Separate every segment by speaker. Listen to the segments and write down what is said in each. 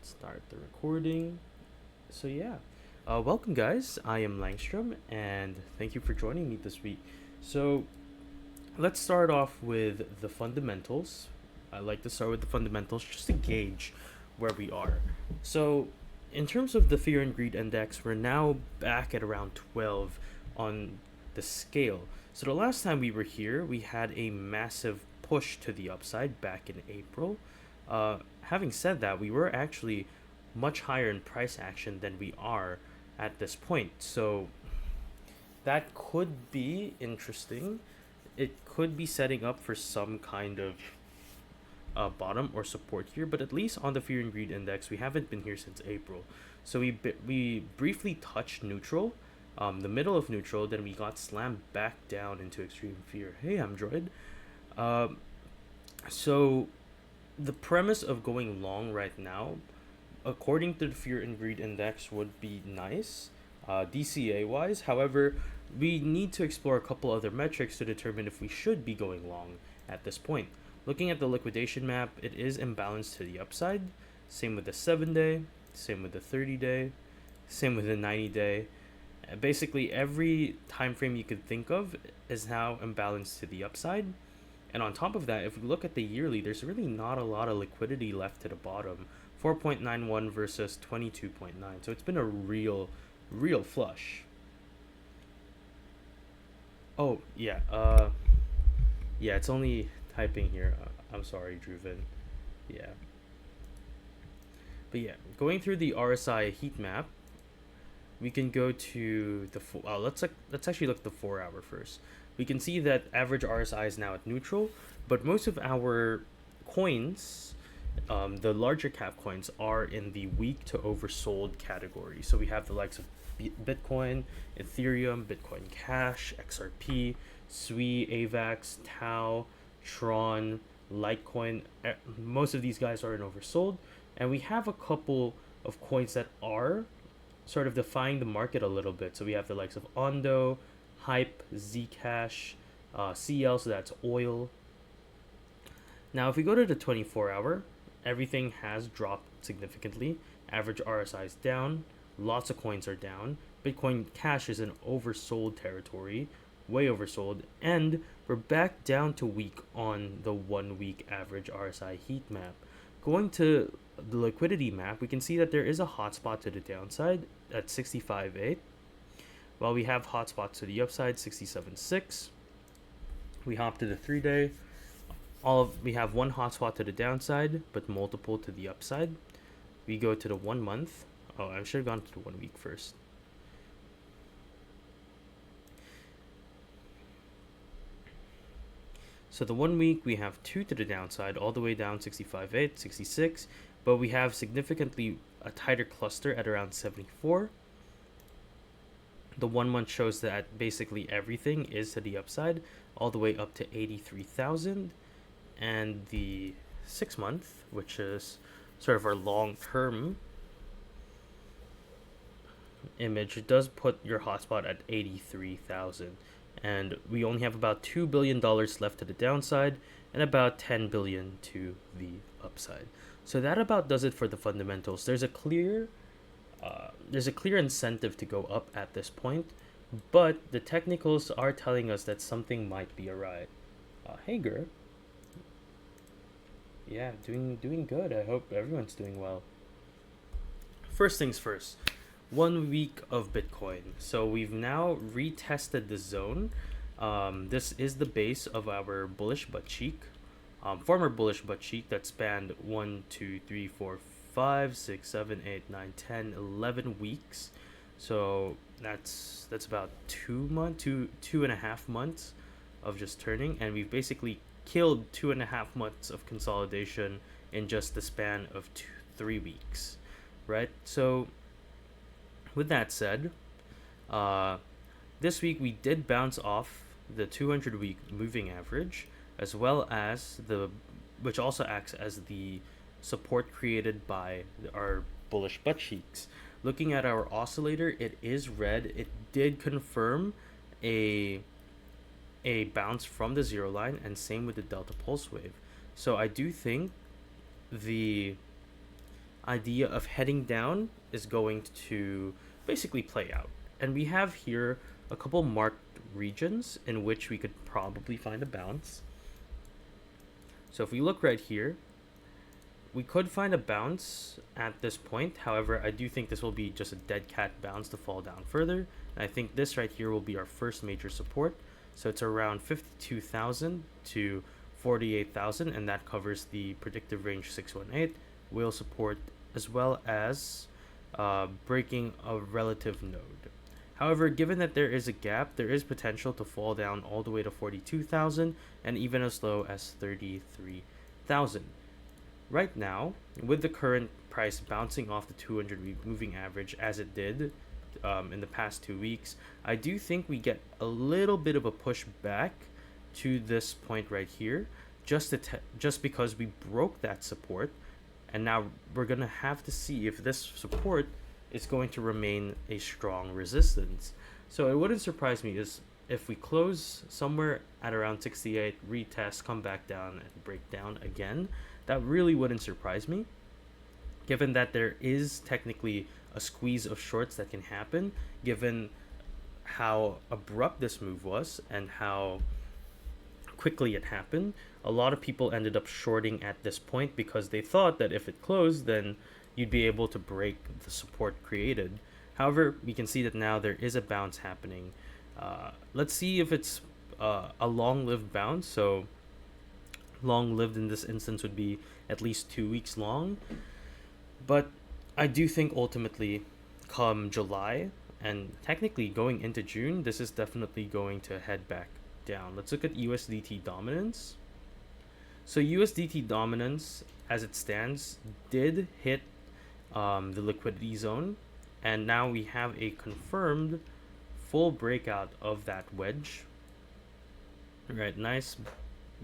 Speaker 1: Start the recording. So yeah, welcome guys. I am Langstrom, and thank you for joining me this week. So let's start off with the fundamentals. I like to start with the fundamentals just to gauge where we are. So in terms of the fear and greed index, we're now back at around 12 on the scale. So the last time we were here, we had a massive push to the upside back in April. Having said that, we were actually much higher in price action than we are at this point. So that could be interesting. It could be setting up for some kind of bottom or support here, but at least on the fear and greed index, we haven't been here since April. So we briefly touched neutral, the middle of neutral, then we got slammed back down into extreme fear. Hey, I'm Droid. Um, so the premise of going long right now, according to the fear and greed index, would be nice, DCA wise. However, we need to explore a couple other metrics to determine if we should be going long at this point. Looking at the liquidation map, it is imbalanced to the upside. Same with the 7-day, same with the 30-day, same with the 90-day. Basically, every time frame you could think of is now imbalanced to the upside. And on top of that, if we look at the yearly, there's really not a lot of liquidity left to the bottom. 4.91 versus 22.9. So it's been a real flush. Oh, yeah. Yeah, it's only typing here. I'm sorry, Druven. Yeah. But yeah, going through the RSI heat map, we can go to the let's actually look at the 4 hour first. We can see that average RSI is now at neutral, but most of our coins, the larger cap coins, are in the weak to oversold category. So we have the likes of Bitcoin, Ethereum, Bitcoin Cash, XRP, SWI, AVAX, Tau, Tron, Litecoin. Most of these guys are in oversold, and we have a couple of coins that are sort of defying the market a little bit. So we have the likes of Ondo, Hype, Zcash, CL, so that's oil. Now, if we go to the 24 hour, everything has dropped significantly. Average RSI is down, lots of coins are down. Bitcoin Cash is in oversold territory, way oversold, and we're back down to weak on the 1 week average RSI heat map. Going to the liquidity map, we can see that there is a hotspot to the downside at 65.8, while we have hotspots to the upside 67.6. We hop to the 3-day. We have one hotspot to the downside, but multiple to the upside. We go to the 1 month. Oh, I should have gone to the 1 week first. So the 1 week, we have two to the downside, all the way down 65.8, 66, but we have significantly a tighter cluster at around 74. The 1 month shows that basically everything is to the upside, all the way up to 83,000. And the 6 month, which is sort of our long term image, it does put your hotspot at 83,000. And we only have about $2 billion left to the downside and about 10 billion to the upside. So that about does it for the fundamentals. There's a clear incentive to go up at this point, but the technicals are telling us that something might be awry. Hey, Gur. Yeah, doing good. I hope everyone's doing well. First things first. 1 week of Bitcoin. So we've now retested the zone. This is the base of our bullish butt cheek, former bullish butt cheek that spanned 1, 2, 3, 4, 5, 6, 7, 8, 9, 10, 11 weeks. So that's about 2 months, two and a half months of just turning, and we've basically killed 2.5 months of consolidation in just the span of 3 weeks, right? So with that said, this week we did bounce off the 200-week moving average, as well as which also acts as the support created by our bullish butt cheeks. Looking at our oscillator, it is red. It did confirm a bounce from the zero line, and same with the delta pulse wave. So I do think idea of heading down is going to basically play out. And we have here a couple marked regions in which we could probably find a bounce. So if we look right here, we could find a bounce at this point. However, I do think this will be just a dead cat bounce to fall down further. And I think this right here will be our first major support. So it's around 52,000 to 48,000, and that covers the predictive range 618 whale support, as well as breaking a relative node. However, given that there is a gap, there is potential to fall down all the way to 42,000 and even as low as 33,000. Right now, with the current price bouncing off the 200-week moving average as it did in the past 2 weeks, I do think we get a little bit of a push back to this point right here, just because we broke that support, and now we're gonna have to see if this support is going to remain a strong resistance. So it wouldn't surprise me is if we close somewhere at around 68, retest, come back down and break down again. That really wouldn't surprise me, given that there is technically a squeeze of shorts that can happen, given how abrupt this move was and how quickly it happened. A lot of people ended up shorting at this point because they thought that if it closed, then you'd be able to break the support created. However, we can see that now there is a bounce happening. Let's see if it's a long-lived bounce. So long-lived in this instance would be at least 2 weeks long. But I do think ultimately come July and technically going into June, this is definitely going to head back down. Let's look at USDT dominance. So USDT dominance as it stands did hit the liquidity zone, and now we have a confirmed full breakout of that wedge. Right, nice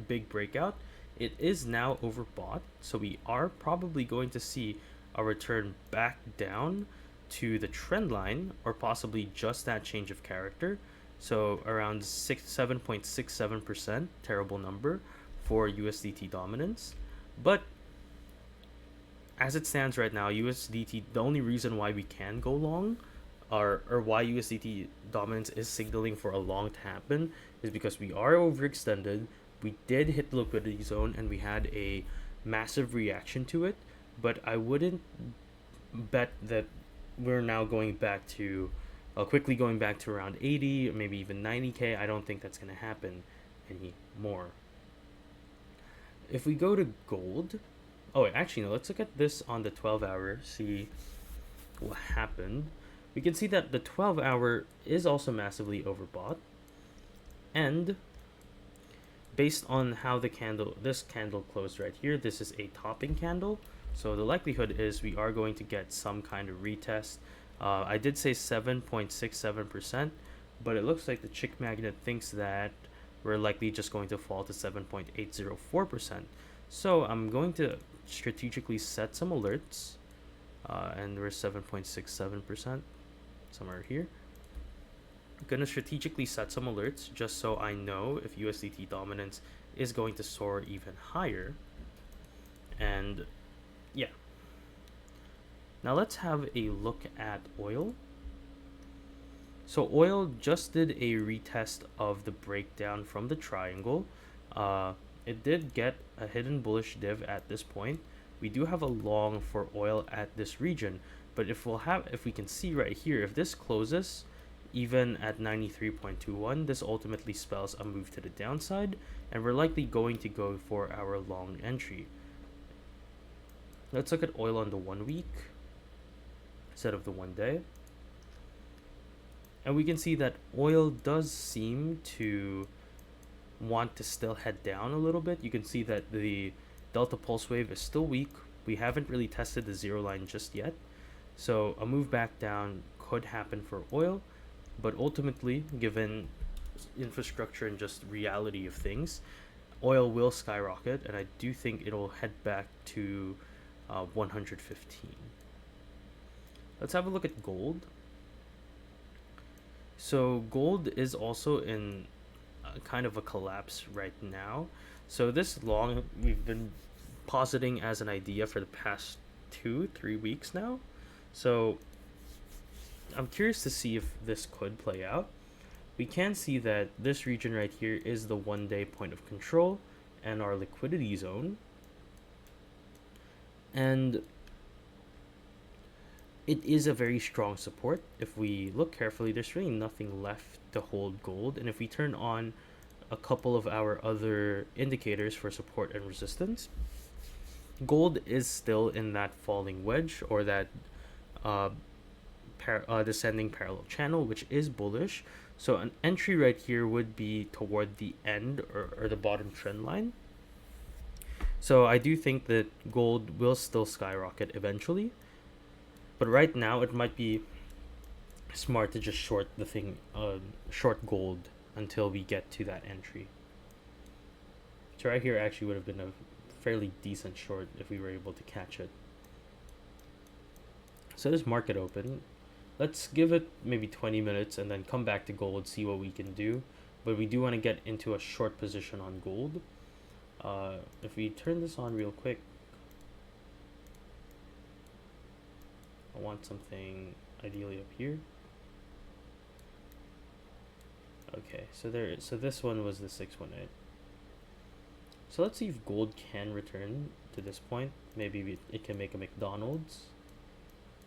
Speaker 1: big breakout. It is now overbought, so we are probably going to see a return back down to the trend line, or possibly just that change of character. So around 7.67%, terrible number for USDT dominance. But as it stands right now, USDT, the only reason why we can go long, or why USDT dominance is signaling for a long to happen, is because we are overextended. We did hit the liquidity zone and we had a massive reaction to it, but I wouldn't bet that we're now going back to quickly going back to around 80 or maybe even 90k. I don't think that's going to happen anymore. If we go to gold, oh wait, actually no, let's look at this on the 12-hour, see what happened. We can see that the 12-hour is also massively overbought, and based on how this candle closed right here, this is a topping candle, so the likelihood is we are going to get some kind of retest. I did say 7.67%, but it looks like the chick magnet thinks that we're likely just going to fall to 7.804%. So I'm going to strategically set some alerts, and we're 7.67%, somewhere here. I'm going to strategically set some alerts just so I know if USDT dominance is going to soar even higher. And yeah. Now let's have a look at oil. So oil just did a retest of the breakdown from the triangle. It did get a hidden bullish div at this point. We do have a long for oil at this region, but if we can see right here, if this closes even at 93.21, this ultimately spells a move to the downside, and we're likely going to go for our long entry. Let's look at oil on the 1 week instead of the 1 day. And we can see that oil does seem to want to still head down a little bit. You can see that the delta pulse wave is still weak. We haven't really tested the zero line just yet. So a move back down could happen for oil, but ultimately, given infrastructure and just reality of things, oil will skyrocket, and I do think it'll head back to 115. Let's have a look at gold. So gold is also in kind of a collapse right now. So this long we've been positing as an idea for the past 2-3 weeks now. So I'm curious to see if this could play out. We can see that this region right here is the 1 day point of control and our liquidity zone. And it is a very strong support. If we look carefully, there's really nothing left to hold gold. And if we turn on a couple of our other indicators for support and resistance, gold is still in that falling wedge, or that uh, descending parallel channel, which is bullish. So an entry right here would be toward the end, or the bottom trend line. So I do think that gold will still skyrocket eventually. But right now, it might be smart to just short the thing, short gold until we get to that entry. So right here actually would have been a fairly decent short if we were able to catch it. So this market open. Let's give it maybe 20 minutes and then come back to gold, see what we can do. But we do want to get into a short position on gold. If we turn this on real quick, I want something ideally up here. Okay, so this one was the 618. So let's see if gold can return to this point. Maybe it can make a McDonald's,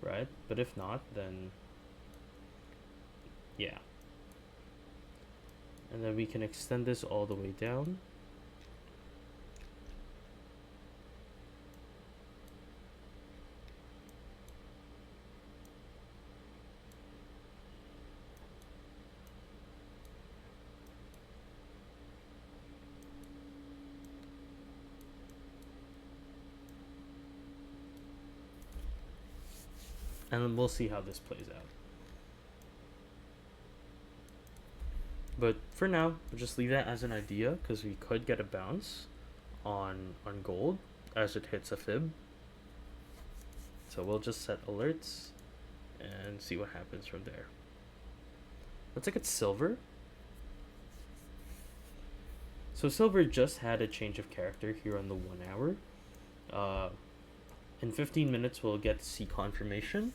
Speaker 1: right? But if not, then yeah. And then we can extend this all the way down. And then we'll see how this plays out. But for now, we'll just leave that as an idea, because we could get a bounce on gold as it hits a fib. So we'll just set alerts and see what happens from there. Let's look at silver. So silver just had a change of character here on the 1 hour. In 15 minutes, we'll get to see confirmation.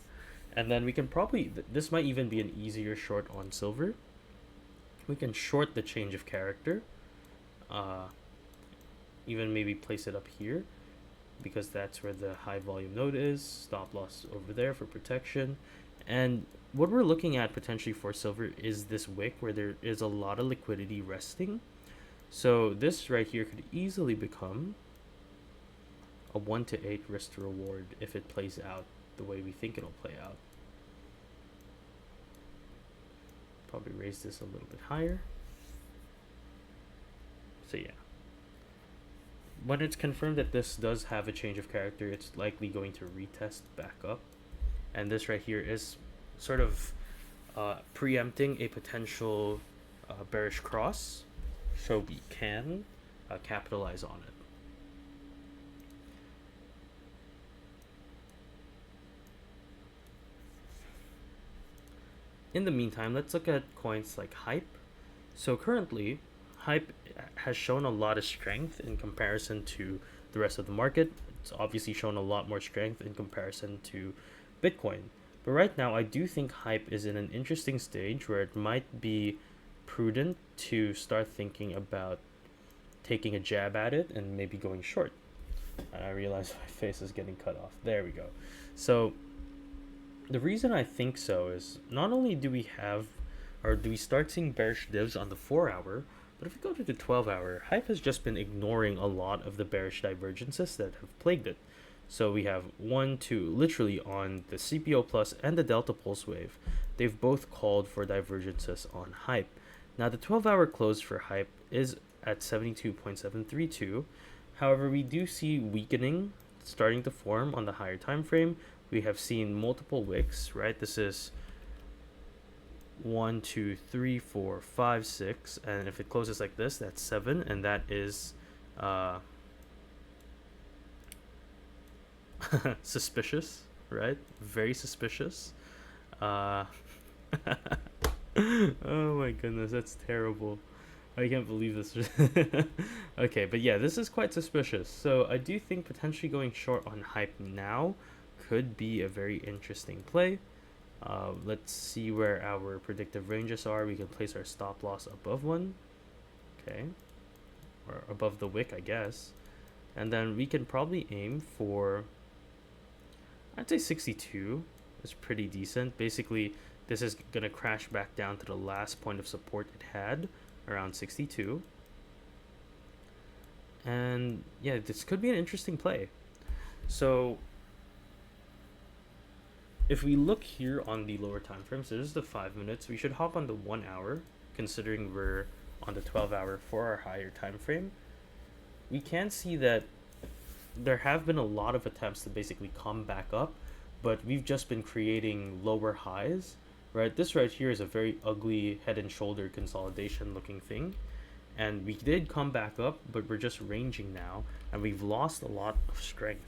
Speaker 1: And then we can probably, this might even be an easier short on silver. We can short the change of character. Even maybe place it up here, because that's where the high volume node is. Stop loss over there for protection. And what we're looking at potentially for silver is this wick where there is a lot of liquidity resting. So this right here could easily become a 1 to 8 risk to reward if it plays out the way we think it'll play out. Probably raise this a little bit higher. So yeah, when it's confirmed that this does have a change of character, it's likely going to retest back up. And this right here is sort of preempting a potential bearish cross, so we can capitalize on it. In the meantime, let's look at coins like Hype. So currently, Hype has shown a lot of strength in comparison to the rest of the market. It's obviously shown a lot more strength in comparison to Bitcoin. But right now, I do think Hype is in an interesting stage where it might be prudent to start thinking about taking a jab at it and maybe going short. And I realize my face is getting cut off. There we go. So the reason I think so is not only do we start seeing bearish divs on the 4 hour, but if we go to the 12 hour, Hype has just been ignoring a lot of the bearish divergences that have plagued it. So we have 1, 2, literally on the CPO Plus and the Delta Pulse Wave, they've both called for divergences on Hype. Now the 12 hour close for Hype is at 72.732. However, we do see weakening starting to form on the higher time frame. We have seen multiple wicks, right? This is 1, 2, 3, 4, 5, 6, and if it closes like this, that's 7, and that is suspicious, right? Very suspicious. Oh my goodness, that's terrible. I can't believe this. Okay, but yeah, this is quite suspicious. So I do think potentially going short on Hype now could be a very interesting play. Let's see where our predictive ranges are. We can place our stop loss above one, okay, or above the wick, I guess, and then we can probably aim for, I'd say 62 is pretty decent. Basically, this is gonna crash back down to the last point of support it had, around 62. And yeah, this could be an interesting play. So if we look here on the lower time frames, this is the 5 minutes. We should hop on the 1 hour, considering we're on the 12 hour for our higher time frame. We can see that there have been a lot of attempts to basically come back up, but we've just been creating lower highs, right? This right here is a very ugly head and shoulder consolidation looking thing. And we did come back up, but we're just ranging now, and we've lost a lot of strength.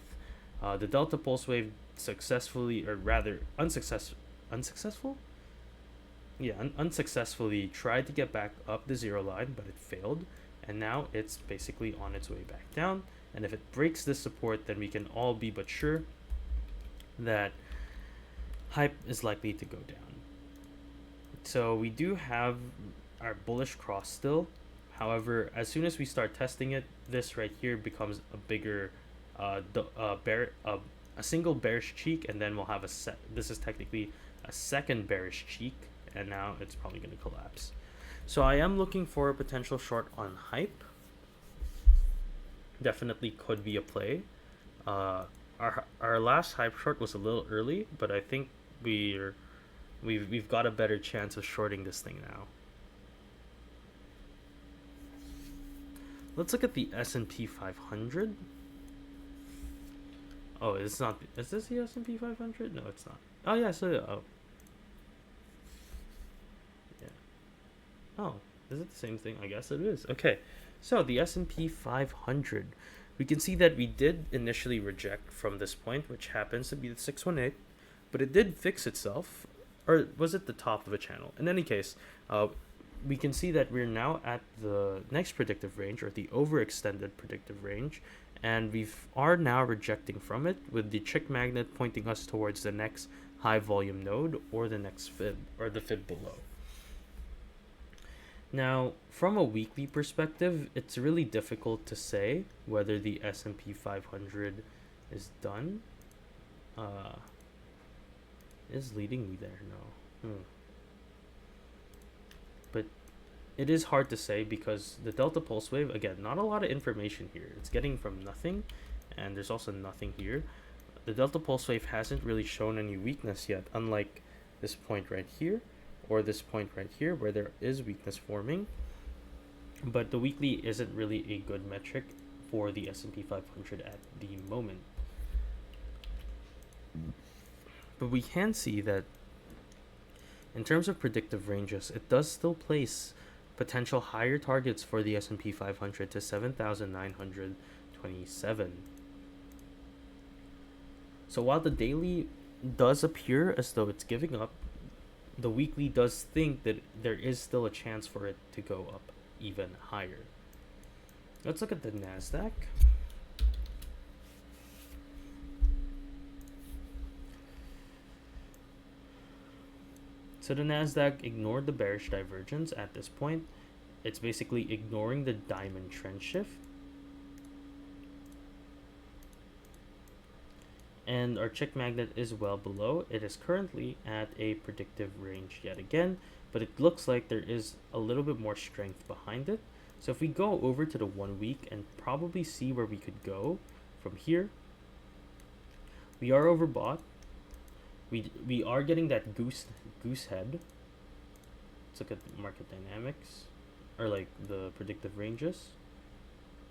Speaker 1: The delta pulse wave successfully, or rather unsuccessful? Yeah, unsuccessfully tried to get back up the zero line, but it failed, and now it's basically on its way back down. And if it breaks this support, then we can all be but sure that hype is likely to go down. So we do have our bullish cross still. However, as soon as we start testing it, this right here becomes a bigger a single bearish cheek, and then we'll have this is technically a second bearish cheek, and now it's probably going to collapse. So I am looking for a potential short on hype. Definitely could be a play. Our last hype short was a little early, but I think we've got a better chance of shorting this thing now. Let's look at the S&P 500. Oh, it's not. Is this the S&P 500? No, it's not. Oh yeah, oh. Yeah. Oh, is it the same thing? I guess it is. Okay. So the S&P 500, we can see that we did initially reject from this point, which happens to be the 618, but it did fix itself, or was it the top of a channel? In any case, we can see that we're now at the next predictive range, or the overextended predictive range, and we are now rejecting from it, with the chick magnet pointing us towards the next high volume node, or the next fib, or the fib below. Now, from a weekly perspective, it's really difficult to say whether the S&P 500 is done. Is leading me there? No. But it is hard to say because the delta pulse wave, again, not a lot of information here. It's getting from nothing, and there's also nothing here. The delta pulse wave hasn't really shown any weakness yet, unlike this point right here, or this point right here, where there is weakness forming. But the weekly isn't really a good metric for the S&P 500 at the moment. But we can see that in terms of predictive ranges, it does still place potential higher targets for the S&P 500 to 7,927. So while the daily does appear as though it's giving up, the weekly does think that there is still a chance for it to go up even higher. Let's look at the NASDAQ. So the NASDAQ ignored the bearish divergence at this point. It's basically ignoring the diamond trend shift. And our chick magnet is well below. It is currently at a predictive range yet again, but it looks like there is a little bit more strength behind it. So if we go over to the 1 week and probably see where we could go from here, we are overbought. We are getting that goose head. Let's look at the market dynamics, or like the predictive ranges.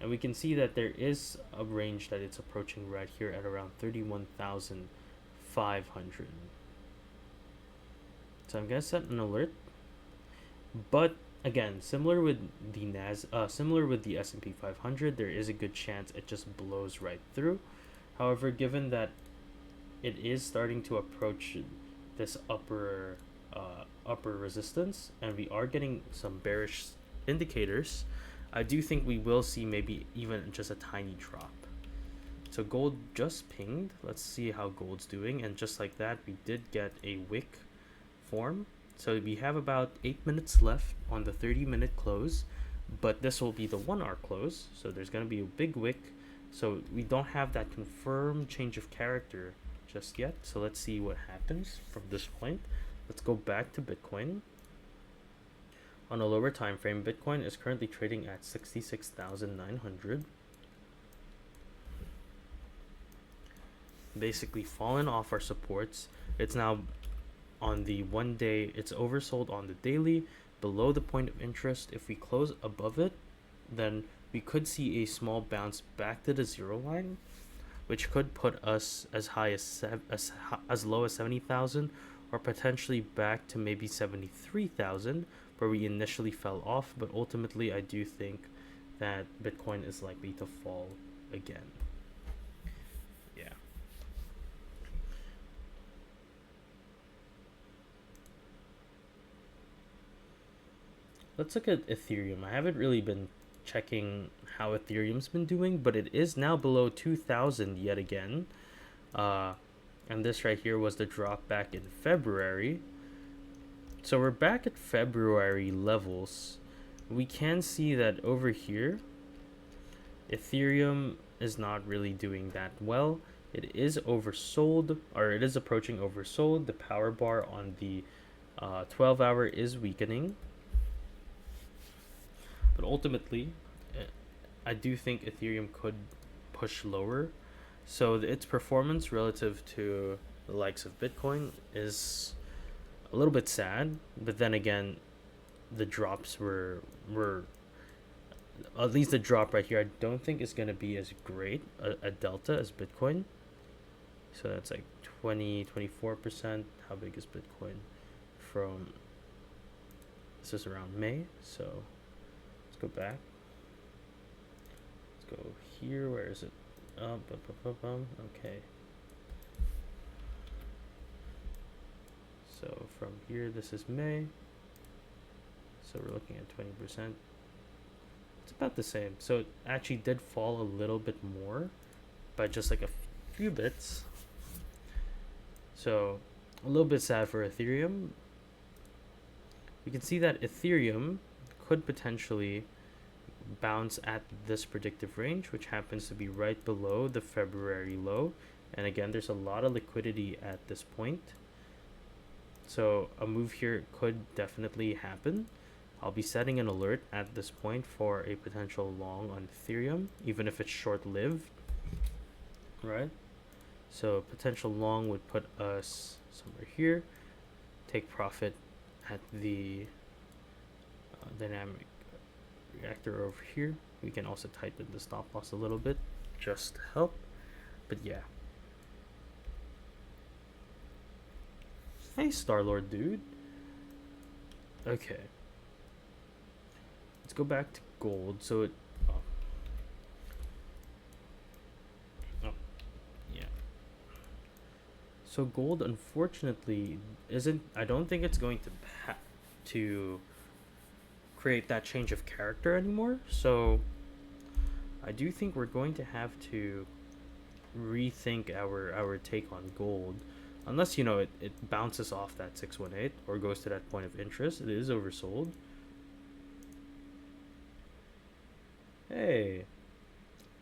Speaker 1: And we can see that there is a range that it's approaching right here at around 31,500. So I'm gonna set an alert. But again, similar with the S&P 500, there is a good chance it just blows right through. However, given that it is starting to approach this upper resistance, and we are getting some bearish indicators, I do think we will see maybe even just a tiny drop. So gold just pinged. Let's see how gold's doing. And just like that, we did get a wick form. So we have about 8 minutes left on the 30-minute close, but this will be the 1 hour close. So there's going to be a big wick. So we don't have that confirmed change of character just yet. So let's see what happens from this point. Let's go back to Bitcoin. On a lower time frame, Bitcoin is currently trading at 66,900. Basically fallen off our supports. It's now on the 1 day, it's oversold on the daily, below the point of interest. If we close above it, then we could see a small bounce back to the zero line, which could put us as high as low as 70,000, or potentially back to maybe 73,000, where we initially fell off. But ultimately, I do think that Bitcoin is likely to fall again. Yeah. Let's look at Ethereum. I haven't really been checking how Ethereum's been doing, but it is now below 2,000 yet again. And this right here was the drop back in February. So we're back at February levels. We can see that over here, Ethereum is not really doing that well. It is oversold, or it is approaching oversold. The power bar on the 12-hour is weakening. But ultimately, I do think Ethereum could push lower. So its performance relative to the likes of Bitcoin is a little bit sad. But then again, the drops were at least the drop right here, I don't think is going to be as great a delta as Bitcoin. So that's like 24%. How big is Bitcoin from, this is around May. So let's go back. Let's go here. Where is it? Okay. So from here, this is May. So we're looking at 20%. It's about the same. So it actually did fall a little bit more by just like a few bits. So a little bit sad for Ethereum. We can see that Ethereum could potentially bounce at this predictive range, which happens to be right below the February low. And again, there's a lot of liquidity at this point. So a move here could definitely happen. I'll be setting an alert at this point for a potential long on Ethereum, even if it's short-lived, right? So potential long would put us somewhere here. Take profit at the dynamic reactor over here. We can also tighten the stop loss a little bit just to help. But yeah. Hey, Starlord dude. Okay. Let's go back to gold. So it yeah. So gold unfortunately isn't, I don't think it's going to create that change of character anymore. So I do think we're going to have to rethink our take on gold. Unless, you know, it bounces off that 618 or goes to that point of interest. It is oversold. Hey,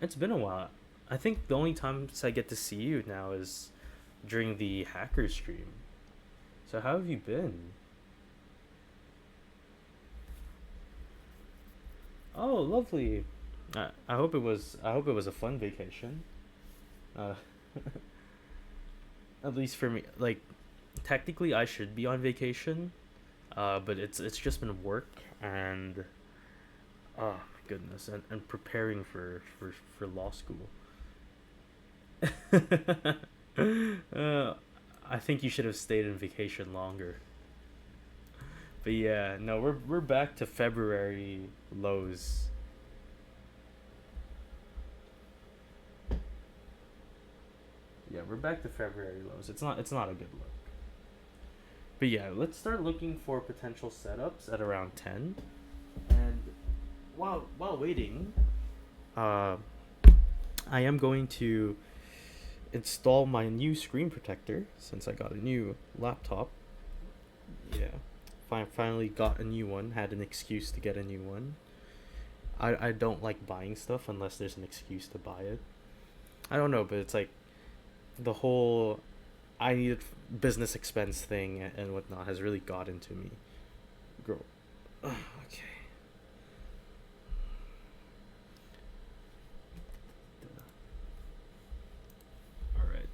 Speaker 1: it's been a while. I think the only times I get to see you now is during the hacker stream. So how have you been? Oh, lovely. I hope it was a fun vacation. Uh, at least for me, like technically I should be on vacation, but it's just been work and oh my goodness, and preparing for law school. I think you should have stayed in vacation longer. But yeah, no, we're back to February lows. Yeah, we're back to February lows. It's not a good look. But yeah, let's start looking for potential setups at around 10. And while waiting, I am going to install my new screen protector since I got a new laptop. Yeah, finally got a new one. Had an excuse to get a new one. I don't like buying stuff unless there's an excuse to buy it. I don't know, but it's like the whole I needed business expense thing and whatnot has really got into me. Girl. Okay. All right.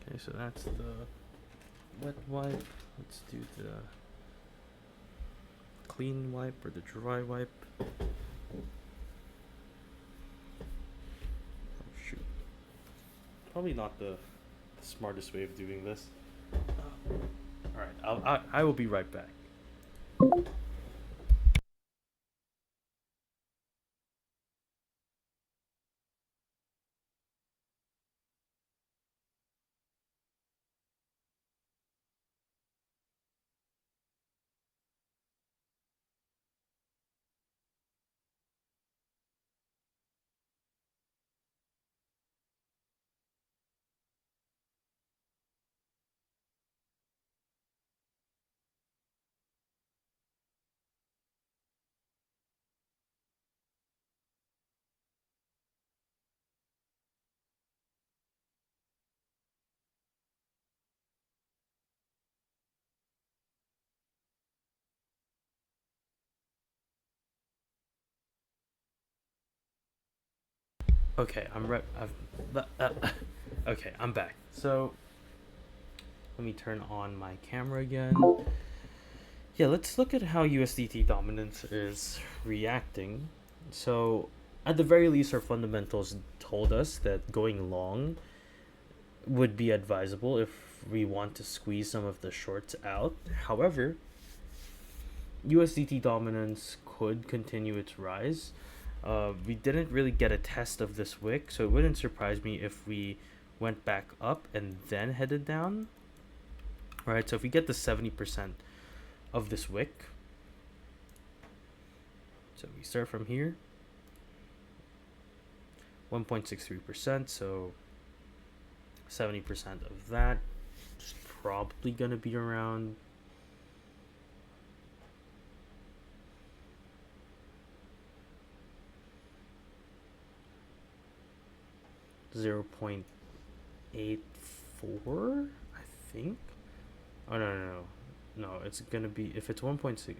Speaker 1: Okay, so that's the wet wipe. Let's do the clean wipe or the dry wipe. Oh shoot. Probably not the smartest way of doing this. All right, I will be right back. Okay, I'm right. Okay, I'm back. So let me turn on my camera again. Yeah, let's look at how USDT dominance is reacting. So, at the very least, our fundamentals told us that going long would be advisable if we want to squeeze some of the shorts out. However, USDT dominance could continue its rise. We didn't really get a test of this wick, so it wouldn't surprise me if we went back up and then headed down. All right, so if we get the 70% of this wick, so we start from here, 1.63%, so 70% of that is probably going to be around 0.84, I think. Oh, no, it's gonna be, if it's 1.6,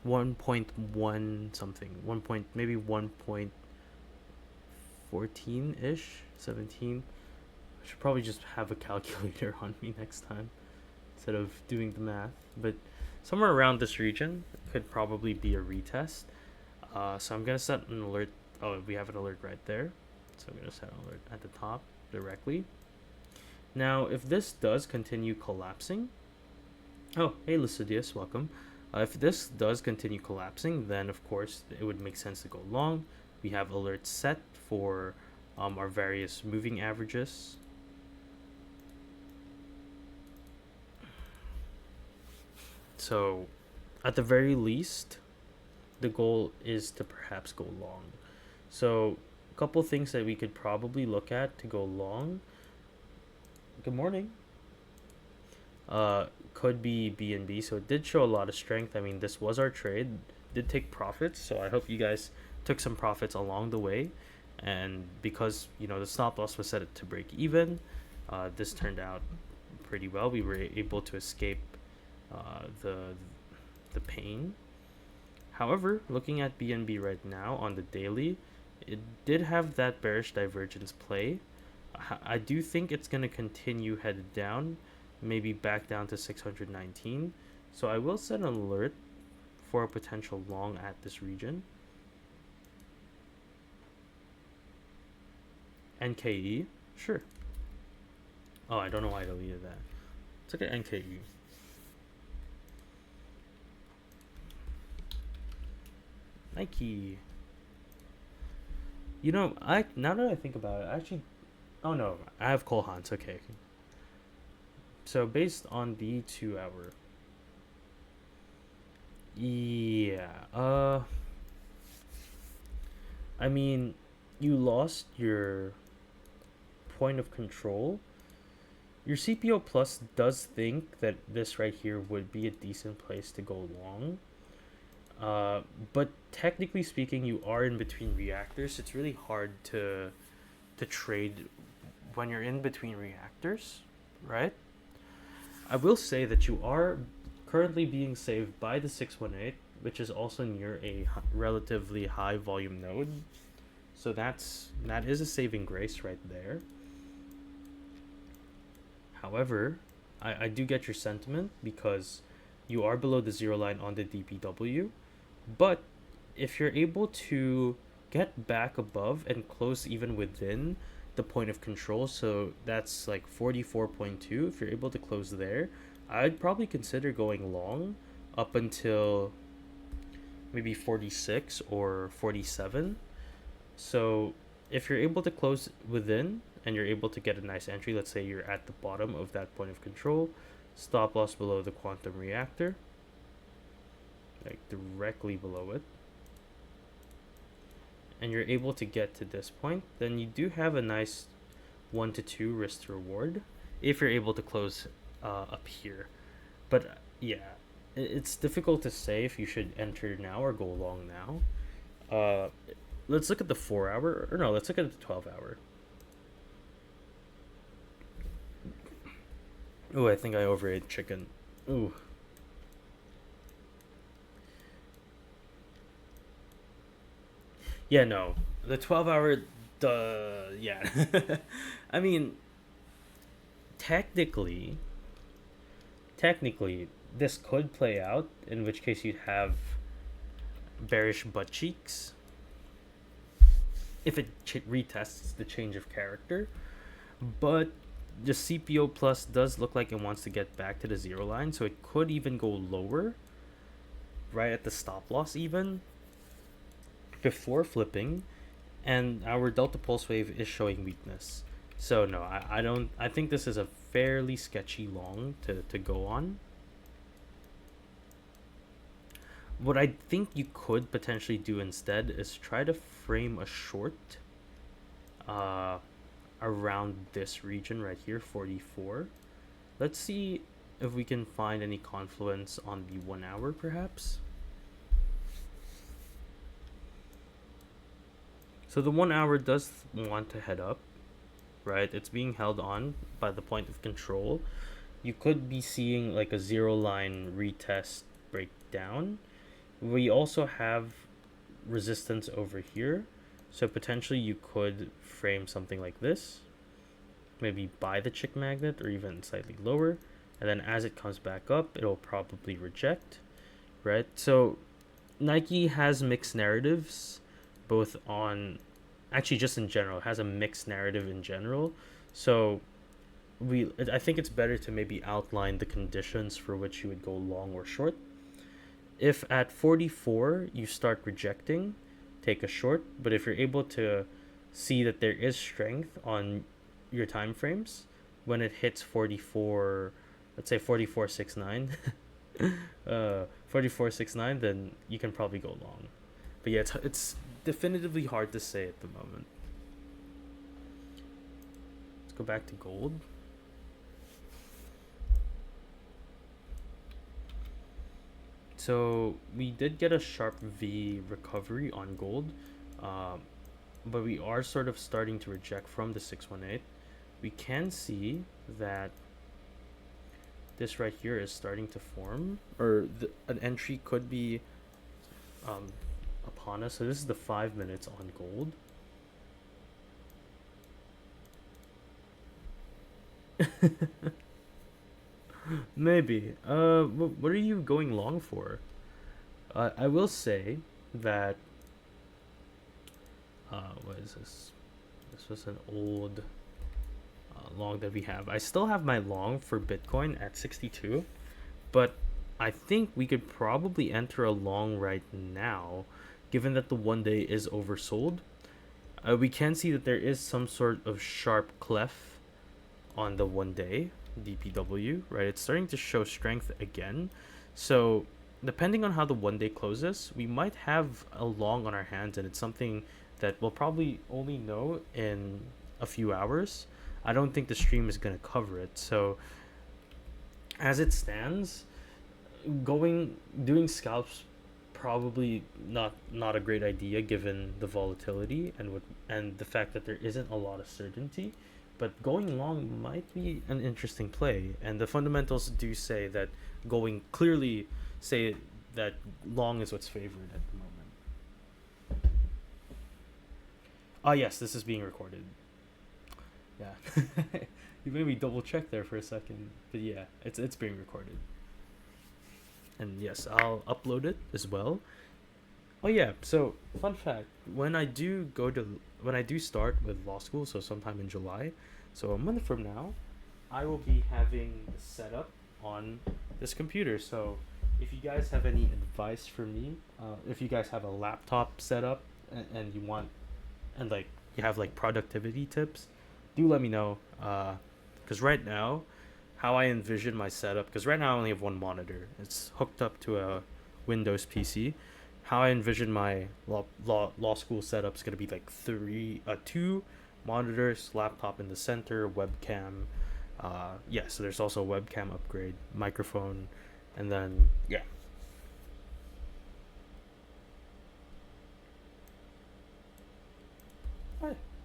Speaker 1: 1.1 something, 1 point, maybe 1.14 ish, 17. I should probably just have a calculator on me next time instead of doing the math, but somewhere around this region could probably be a retest. So I'm gonna set an alert. Oh, we have an alert right there, so I'm gonna set an alert at the top directly. Now, if this does continue collapsing, oh, hey Lycidius, welcome. If this does continue collapsing, then of course it would make sense to go long. We have alerts set for our various moving averages. So, at the very least, the goal is to perhaps go long. So, a couple things that we could probably look at to go long. Good morning. Could be BNB. So it did show a lot of strength. I mean, this was our trade. Did take profits. So I hope you guys took some profits along the way. And because the stop loss was set to break even, this turned out pretty well. We were able to escape the pain. However, looking at BNB right now on the daily, it did have that bearish divergence play. I do think it's going to continue headed down, maybe back down to 619. So I will set an alert for a potential long at this region. NKE? Sure. Oh, I don't know why I deleted that. Let's look at NKE. Nike. You know, I now that I think about it, I actually. Oh no, I have Cole Hans. Okay. So based on the 2 hour. Yeah. I mean, you lost your point of control. Your CPO Plus does think that this right here would be a decent place to go long. But technically speaking, you are in between reactors. It's really hard to trade when you're in between reactors, right? I will say that you are currently being saved by the 618, which is also near a relatively high volume node. So that is a saving grace right there. However, I do get your sentiment because you are below the zero line on the DPW. But if you're able to get back above and close even within the point of control, so that's like 44.2, if you're able to close there, I'd probably consider going long up until maybe 46 or 47. So if you're able to close within and you're able to get a nice entry, let's say you're at the bottom of that point of control, stop loss below the quantum reactor, like directly below it, and you're able to get to this point, then you do have a nice 1 to 2 risk to reward if you're able to close up here. But yeah, it's difficult to say if you should enter now or go long now. Let's look at the 4 hour, or no, let's look at the 12 hour. Oh, I think I overate chicken. Ooh. Yeah, no. The 12 hour, yeah. I mean, technically, technically, this could play out, in which case you'd have bearish butt cheeks if it retests the change of character. But the CPO Plus does look like it wants to get back to the zero line, so it could even go lower, right at the stop loss even, before flipping, and our delta pulse wave is showing weakness. So no, I don't. I think this is a fairly sketchy long to go on. What I think you could potentially do instead is try to frame a short uh, around this region right here, 44. Let's see if we can find any confluence on the 1 hour perhaps. So the 1 hour does want to head up, right? It's being held on by the point of control. You could be seeing like a zero line retest breakdown. We also have resistance over here, so potentially you could frame something like this, maybe buy the chick magnet or even slightly lower, and then as it comes back up it'll probably reject, right? So Nike has mixed narratives, both on, actually just in general, has a mixed narrative in general. So I think it's better to maybe outline the conditions for which you would go long or short. If at 44 you start rejecting, take a short. But if you're able to see that there is strength on your time frames, when it hits 44, let's say 44.69, 44.69, then you can probably go long. But yeah, it's definitively hard to say at the moment. Let's go back to gold. So we did get a sharp V recovery on gold, but we are sort of starting to reject from the 618. We can see that this right here is starting to form, or an entry could be upon us. So this is the 5 minutes on gold. Maybe. What are you going long for? I will say that. What is this? This was an old long that we have. I still have my long for Bitcoin at 62, but I think we could probably enter a long right now, given that the 1 day is oversold. We can see that there is some sort of sharp clef on the 1 day DPW, right? It's starting to show strength again. So, depending on how the 1 day closes, we might have a long on our hands, and it's something that we'll probably only know in a few hours. I don't think the stream is going to cover it. So, as it stands, doing scalps probably not a great idea given the volatility and the fact that there isn't a lot of certainty, but going long might be an interesting play, and the fundamentals do say that going clearly say that long is what's favored at the moment. Yes, this is being recorded. Yeah. You made me double check there for a second, but yeah, it's being recorded. And yes, I'll upload it as well. Oh yeah, so fun fact, when I do start with law school, so sometime in July, so a month from now, I will be having the setup on this computer. So if you guys have any advice for me, if you guys have a laptop setup and you want, and like you have like productivity tips, do let me know. Because right now, how I envision my setup, because right now I only have one monitor. It's hooked up to a Windows PC. How I envision my law school setup is gonna be like two monitors, laptop in the center, webcam. Yeah, so there's also a webcam upgrade, microphone, and then yeah.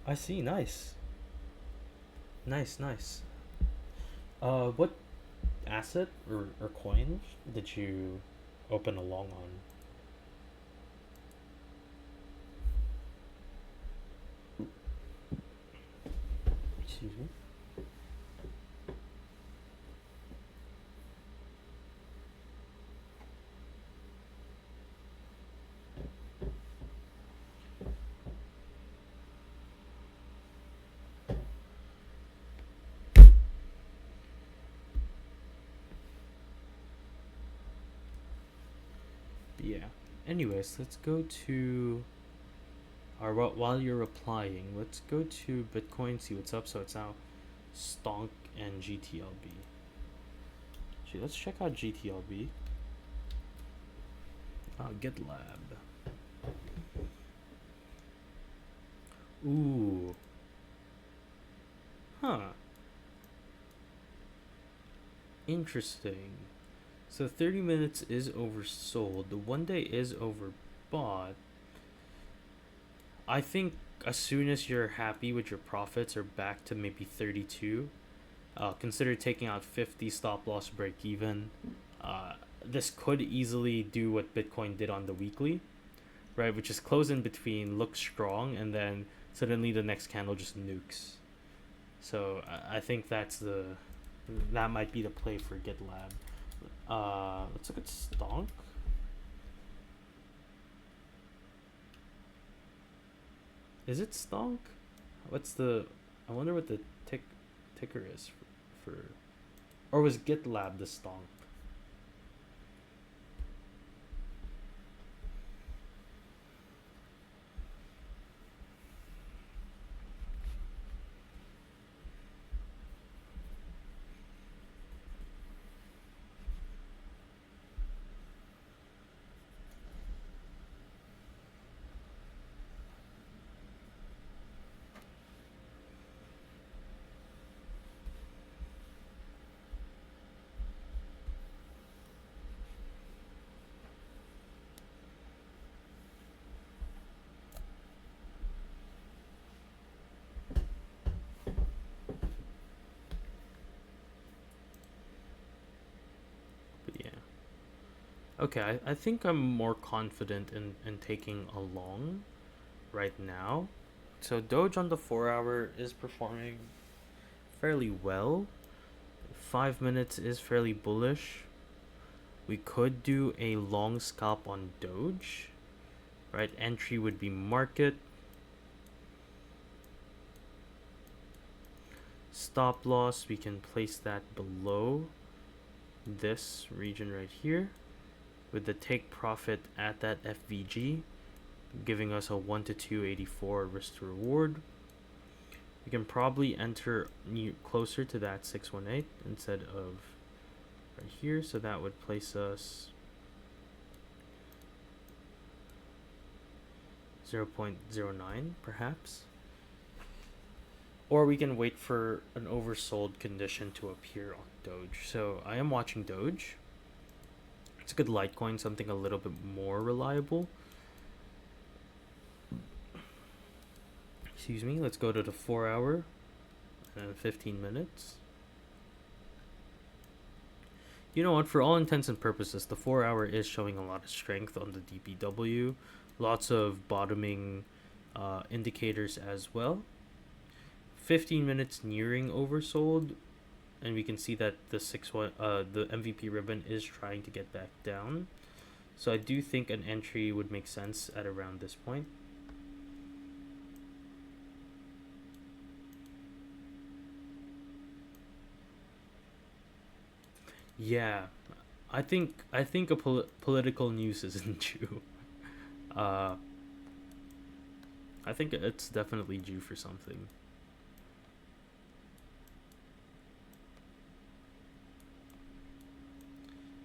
Speaker 1: I see. Nice, nice. What asset or coin did you open a long on? Excuse me. Yeah. Anyways, let's go to or while you're replying, let's go to Bitcoin, see what's up. So it's now Stonk and GTLB. Actually, let's check out GTLB. GitLab. Ooh. Huh. Interesting. So 30 minutes is oversold. The 1 day is overbought. I think as soon as you're happy with your profits or back to maybe 32, consider taking out 50 stop loss break even. This could easily do what Bitcoin did on the weekly, right? Which is close in between, look strong, and then suddenly the next candle just nukes. So I think that might be the play for GitLab. Let's look at Stonk. Is it Stonk? I wonder what the ticker is for or was GitLab the Stonk? But yeah. Okay, I think I'm more confident in taking a long right now. So Doge on the 4 hour is performing fairly well. 5 minutes is fairly bullish. We could do a long scalp on Doge. Right, entry would be market. Stop loss, we can place that below this region right here with the take profit at that FVG, giving us a 1 to 284 risk to reward. We can probably enter closer to that 618 instead of right here, so that would place us 0.09 perhaps. Or we can wait for an oversold condition to appear on Doge. So I am watching Doge. It's a good Litecoin, something a little bit more reliable. Excuse me, let's go to the 4 hour and 15 minutes. You know what, for all intents and purposes, the 4 hour is showing a lot of strength on the DPW. Lots of bottoming indicators as well. 15 minutes nearing oversold, and we can see that the MVP ribbon is trying to get back down. So I do think an entry would make sense at around this point. Yeah, I think a political news isn't due. Uh, I think it's definitely due for something.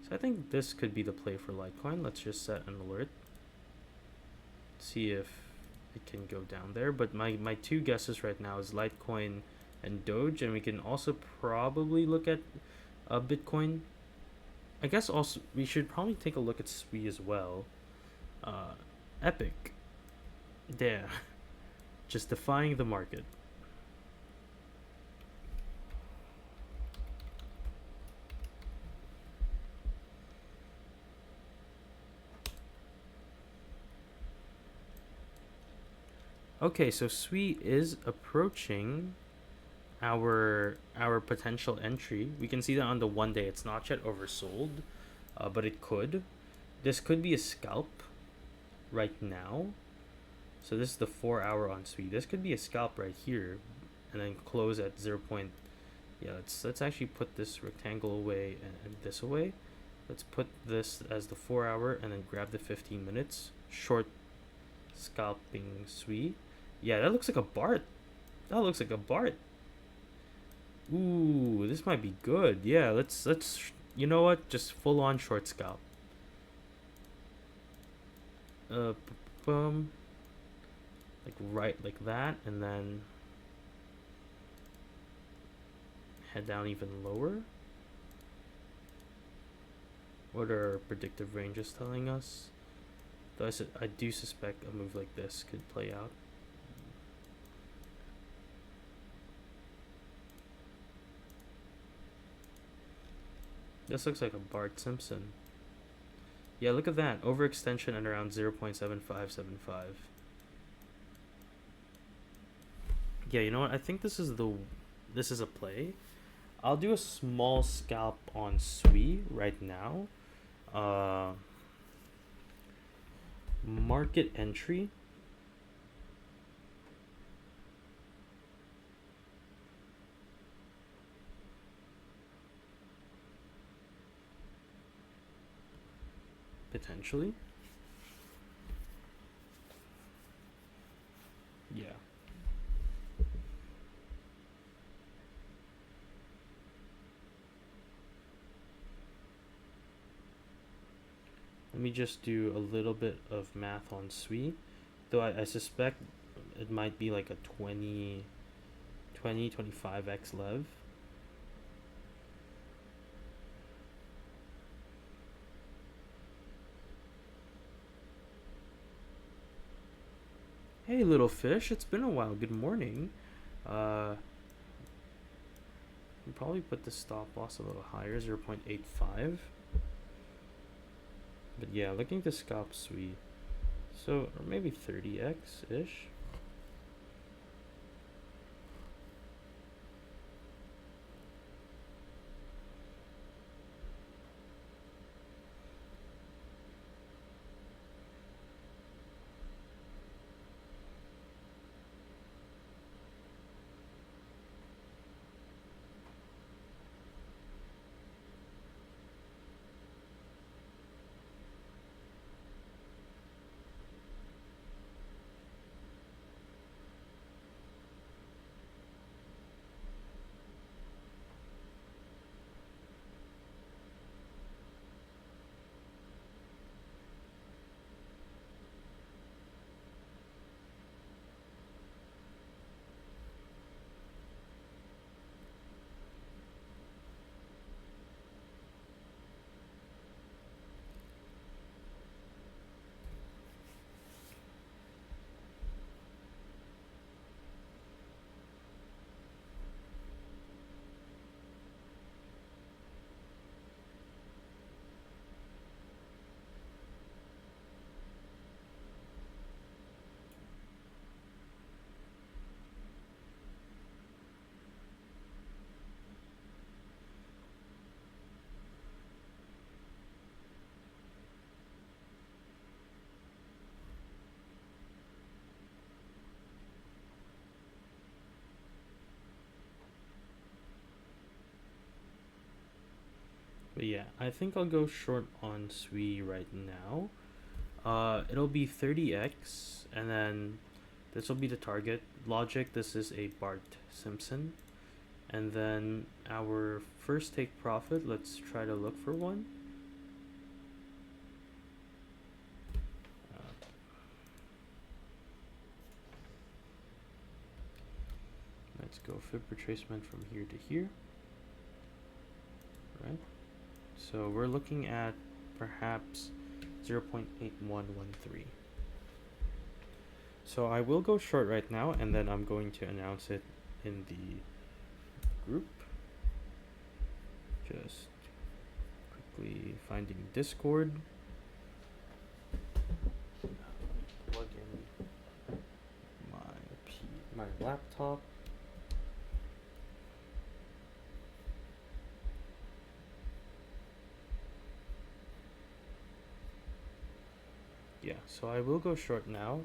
Speaker 1: So I think this could be the play for Litecoin. Let's just set an alert. See if it can go down there. But my two guesses right now is Litecoin and Doge, and we can also probably look at Bitcoin. I guess also we should probably take a look at SWI as well. Epic. There. Just defying the market. Okay, so SWI is approaching our potential entry. We can see that on the 1 day it's not yet oversold, but it could. This could be a scalp right now. So this is the 4 hour on SWI. This could be a scalp right here, and then close at 0. Yeah, let's actually put this rectangle away and this away. Let's put this as the 4 hour and then grab the 15 minutes short scalping SWI. Yeah, that looks like a BART. That looks like a BART. Ooh, this might be good. Yeah, let's you know what? Just full on short scalp. Boom. Like right like that, and then head down even lower. What are our predictive ranges telling us? Though I do suspect a move like this could play out. This looks like a Bart Simpson. Yeah, look at that. Overextension at around 0.7575. Yeah, you know what? I think this is a play. I'll do a small scalp on SWI right now. Market entry. Potentially. Yeah. Let me just do a little bit of math on SWI. Though I suspect it might be like a 25x lev. Hey, little fish, it's been a while. Good morning. We'll probably put the stop loss a little higher, 0.85. But yeah, looking to scalp SWI. So, or maybe 30x-ish. But yeah, I think I'll go short on SWE right now. It'll be 30x, and then this will be the target. Logic, this is a Bart Simpson. And then our first take profit, let's try to look for one. Let's go fib retracement from here to here. Right? So we're looking at perhaps 0.8113. So I will go short right now, and then I'm going to announce it in the group. Just quickly finding Discord. Plug in my laptop. Yeah, so I will go short now.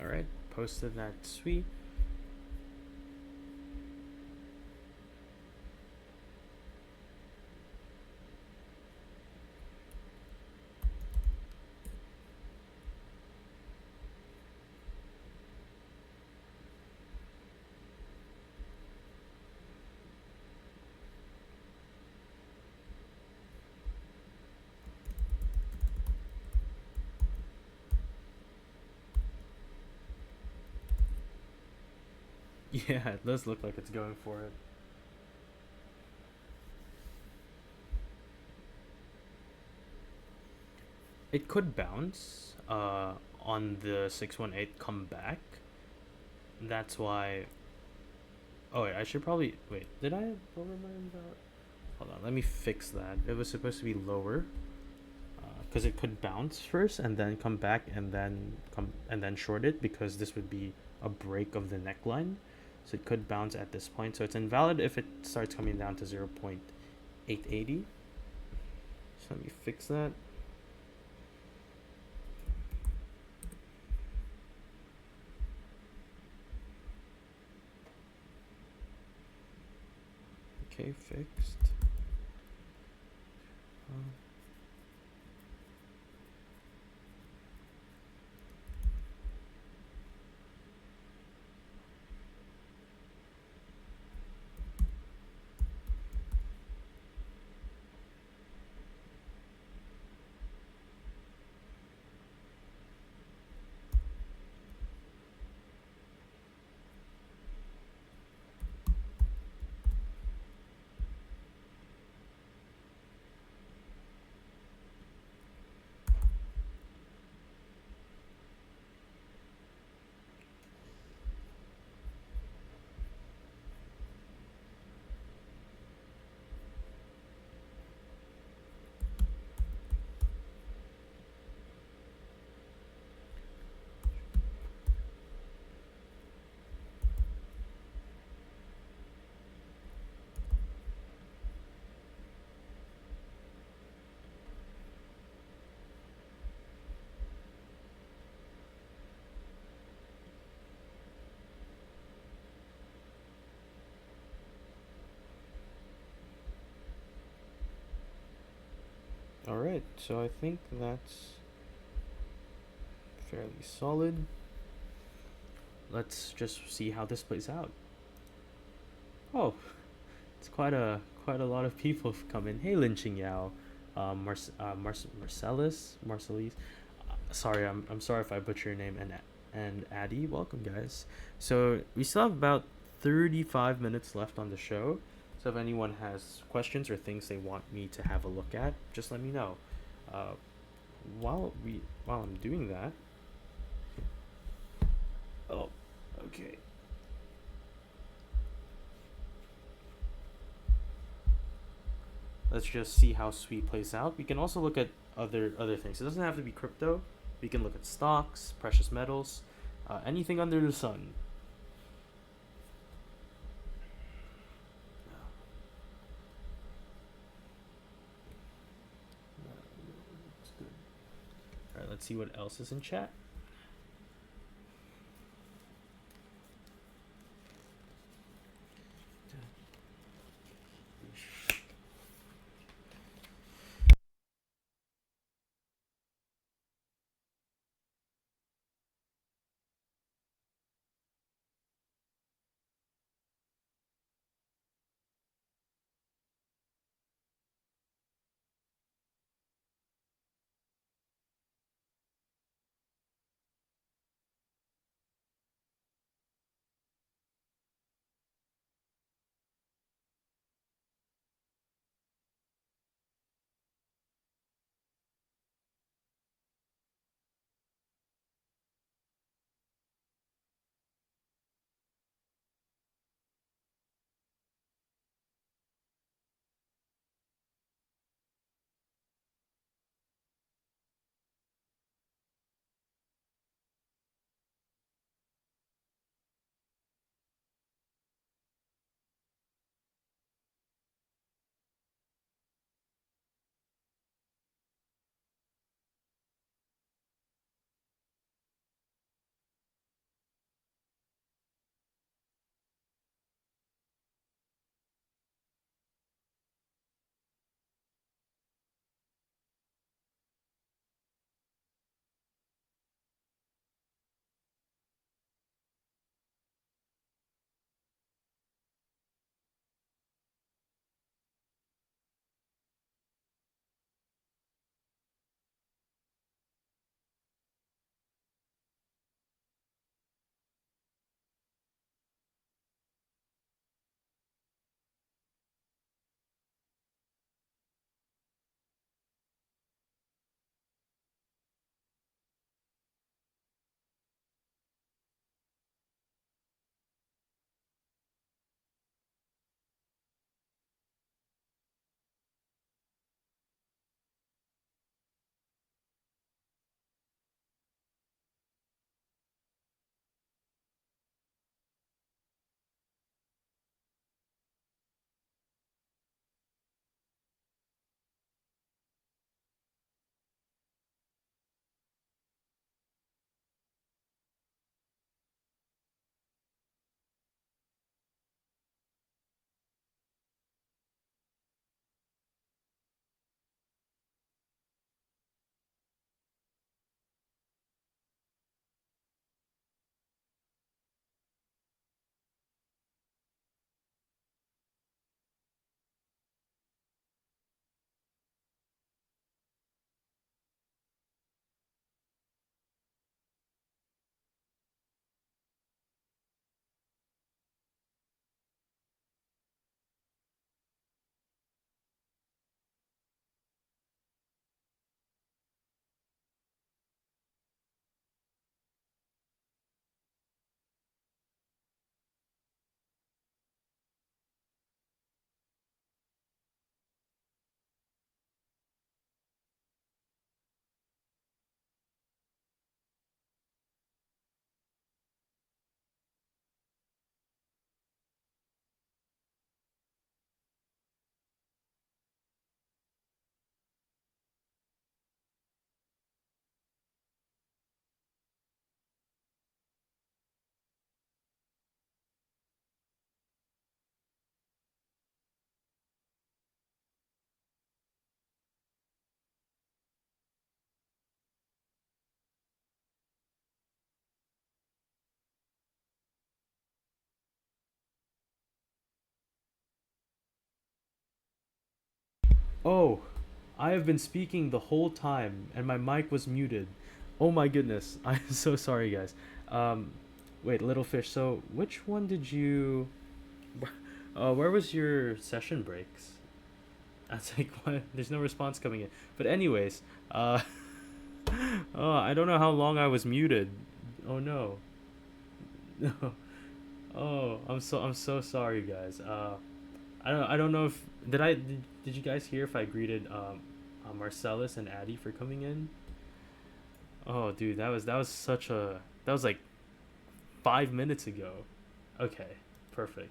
Speaker 1: All right, posted that SWE. Yeah, it does look like it's going for it. It could bounce on the 618 come back. That's why. Oh, wait, I should probably. Wait, did I lower my invalid? Hold on, let me fix that. It was supposed to be lower. Because it could bounce first and then come back and then short it, because this would be a break of the neckline. So it could bounce at this point. So it's invalid if it starts coming down to 0.880. So let me fix that. Okay, fixed. All right, so I think that's fairly solid. Let's just see how this plays out. Oh, it's quite a lot of people have come in. Hey, Lin Ching Yao, Marcellus. Sorry, I'm sorry if I butcher your name. And Addy, welcome guys. So we still have about 35 minutes left on the show. So if anyone has questions or things they want me to have a look at, just let me know. Uh, while I'm doing that, oh, okay. Let's just see how Sweet plays out. We can also look at other things. It doesn't have to be crypto. We can look at stocks, precious metals, anything under the sun. That's good. All right, let's see what else is in chat. Oh, I have been speaking the whole time and my mic was muted. Oh my goodness. I'm so sorry, guys. Um, wait, little fish. So, which one did you? Where was your session breaks? That's like what? There's no response coming in. But anyways, uh, oh, I don't know how long I was muted. Oh no. No. Oh, I'm so sorry, guys. I don't know if did you guys hear if I greeted Marcellus and Addie for coming in? Oh, dude, that was such a that was like 5 minutes ago. Okay, perfect.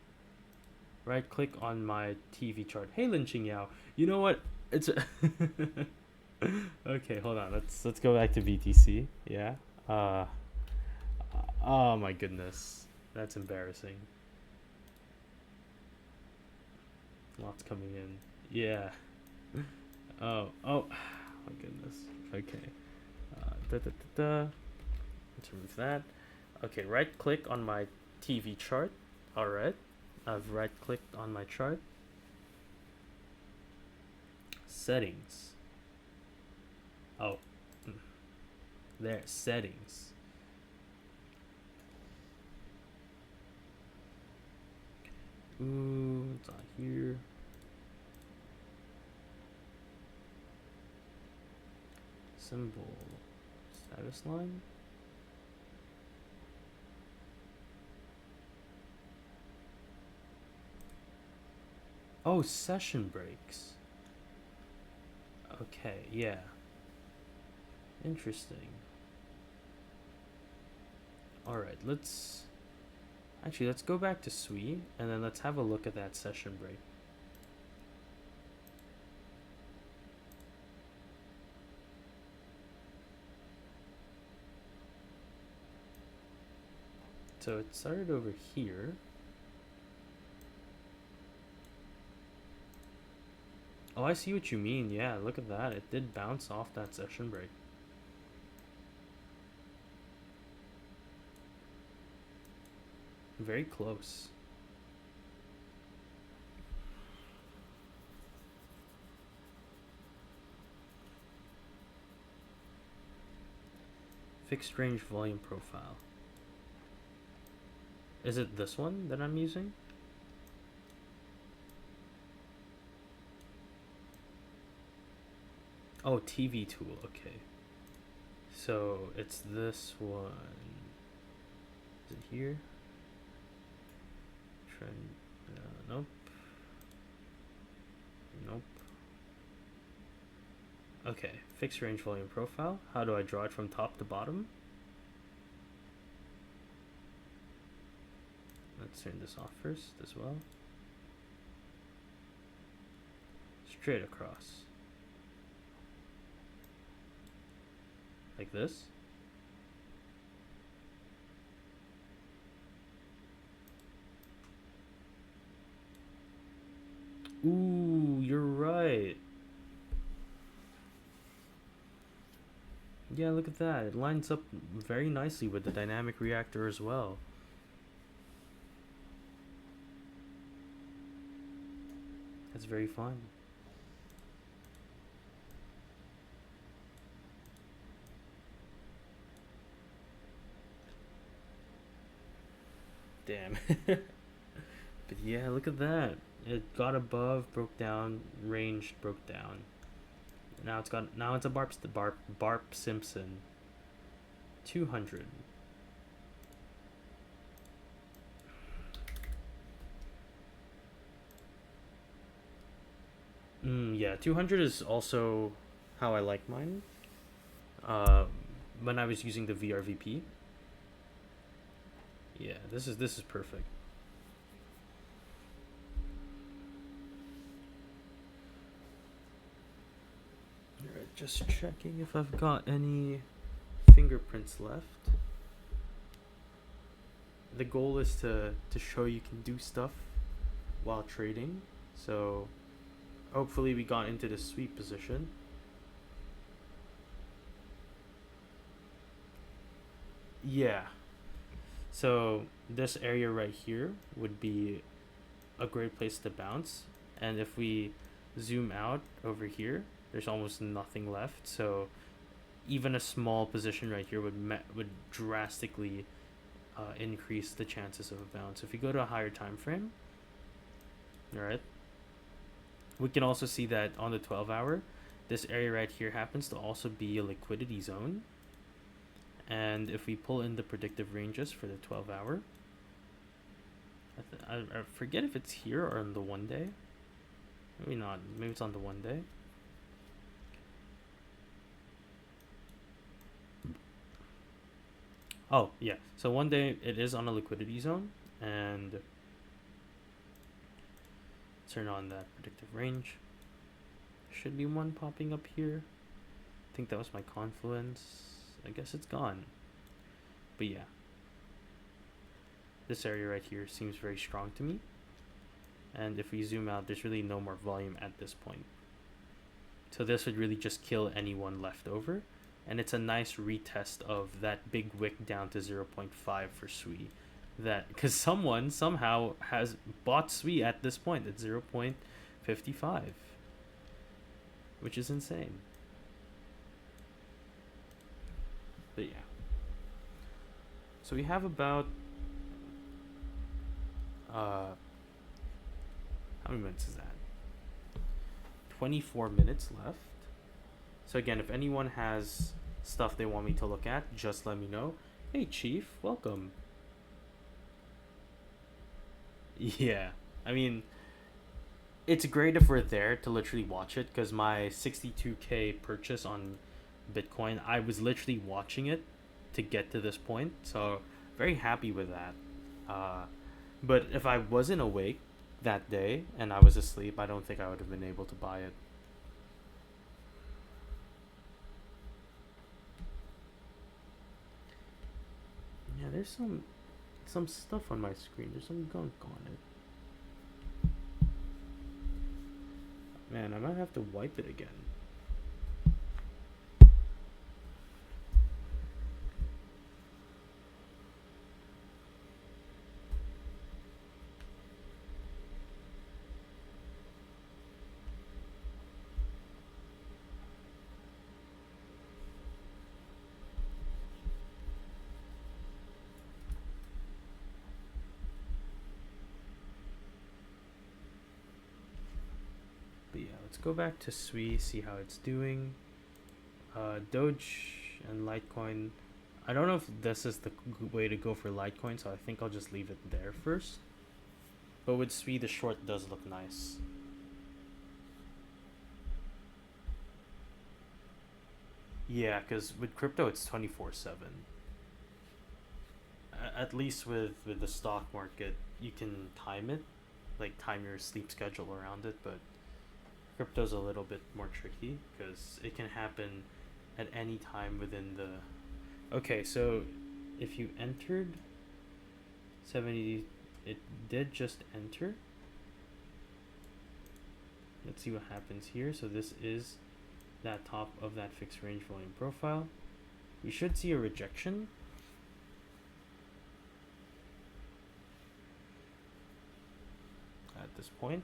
Speaker 1: Right click on my TV chart. Hey, Lin Ching Yao. You know what? It's okay. Hold on. Let's go back to VTC. Yeah. Uh. Oh my goodness. That's embarrassing. Lots coming in. Yeah. Oh. Oh. My goodness. Okay. Da da da da. Let's remove that. Okay. Right click on my TV chart. All right. I've right clicked on my chart. Settings. Oh. There. Settings. Ooh, it's not here. Symbol. Status line. Oh, session breaks. Okay, yeah. Interesting. Alright, let's go back to Sui and then let's have a look at that session break. So it started over here. Oh, I see what you mean. Yeah, look at that. It did bounce off that session break. Very close. Fixed range volume profile. Is it this one that I'm using? Oh, TV tool. Okay. So it's this one. Is it here? Trend. Nope. Nope. Okay. Fixed range volume profile. How do I draw it from top to bottom? Let's turn this off first as well. Straight across. Like this. Ooh, you're right. Yeah, look at that. It lines up very nicely with the dynamic reactor as well. That's very fun. Damn. But yeah, look at that. It got above, broke down, ranged, broke down. Now it's a Barp Simpson. 200. Yeah, 200 is also how I like mine. Um, when I was using the VRVP. Yeah, this is perfect. Alright, just checking if I've got any fingerprints left. The goal is to show you can do stuff while trading. So hopefully we got into the sweep position. Yeah. So this area right here would be a great place to bounce. And if we zoom out over here, there's almost nothing left. So even a small position right here would drastically increase the chances of a bounce. If you go to a higher time frame, all right, we can also see that on the 12 hour, this area right here happens to also be a liquidity zone. And if we pull in the predictive ranges for the 12 hour, I forget if it's here or on the 1 day. Maybe not. Maybe it's on the 1 day. Oh, yeah. So 1 day it is on a liquidity zone. And turn on that predictive range. Should be one popping up here. I think that was my confluence. I guess it's gone. But yeah. This area right here seems very strong to me. And if we zoom out, there's really no more volume at this point. So this would really just kill anyone left over. And it's a nice retest of that big wick down to 0.5 for SWE. That because someone somehow has bought SWE at this point at 0.55, which is insane. But yeah. So we have about how many minutes is that? 24 minutes left. So again, if anyone has stuff they want me to look at, just let me know. Hey Chief, welcome. Yeah, I mean, it's great if we're there to literally watch it, because my 62K purchase on Bitcoin, I was literally watching it to get to this point, so very happy with that. But if I wasn't awake that day and I was asleep, I don't think I would have been able to buy it. Yeah, there's some stuff on my screen. There's some gunk on it. Man, I might have to wipe it again. But yeah, let's go back to SWE, see how it's doing. Doge and Litecoin. I don't know if this is the way to go for Litecoin, so I think I'll just leave it there first. But with SWE, the short does look nice. Yeah, because with crypto, it's 24/7. At least with the stock market, you can time it, like time your sleep schedule around it. But crypto's a little bit more tricky because it can happen at any time within the. Okay, so if you entered 70, it did just enter. Let's see what happens here. So this is that top of that fixed range volume profile. We should see a rejection. At this point.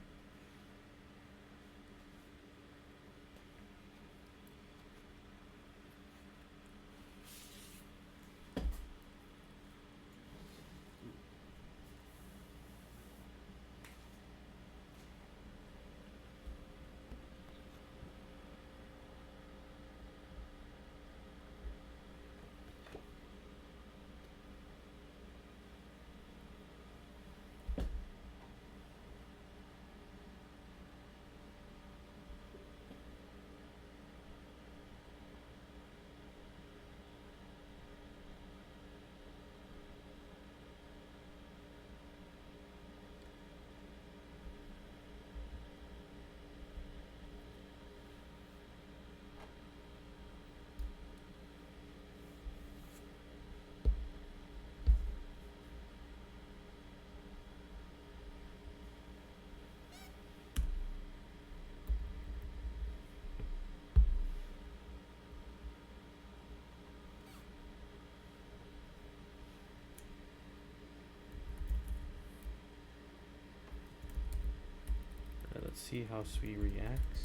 Speaker 1: see how SWE reacts.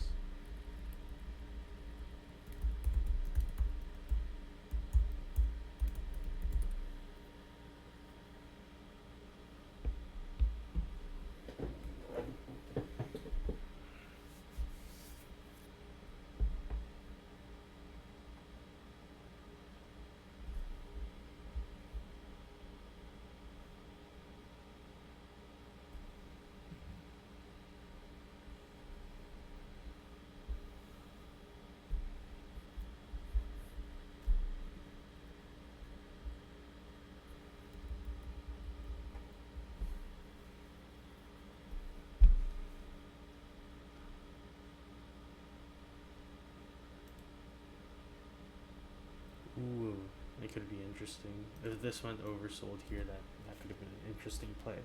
Speaker 1: Ooh, it could be interesting. If this went oversold here, that could have been an interesting play.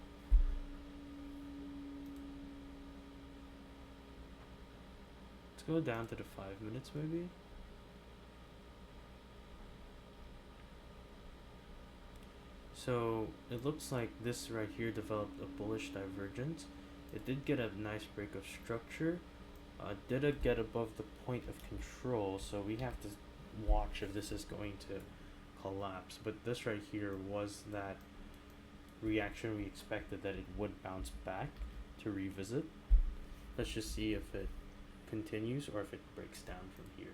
Speaker 1: Let's go down to the 5 minutes maybe. So it looks like this right here developed a bullish divergence. It did get a nice break of structure. Did it get above the point of control? So we have to watch if this is going to collapse. But this right here was that reaction we expected, that it would bounce back to revisit. Let's just see if it continues or if it breaks down from here.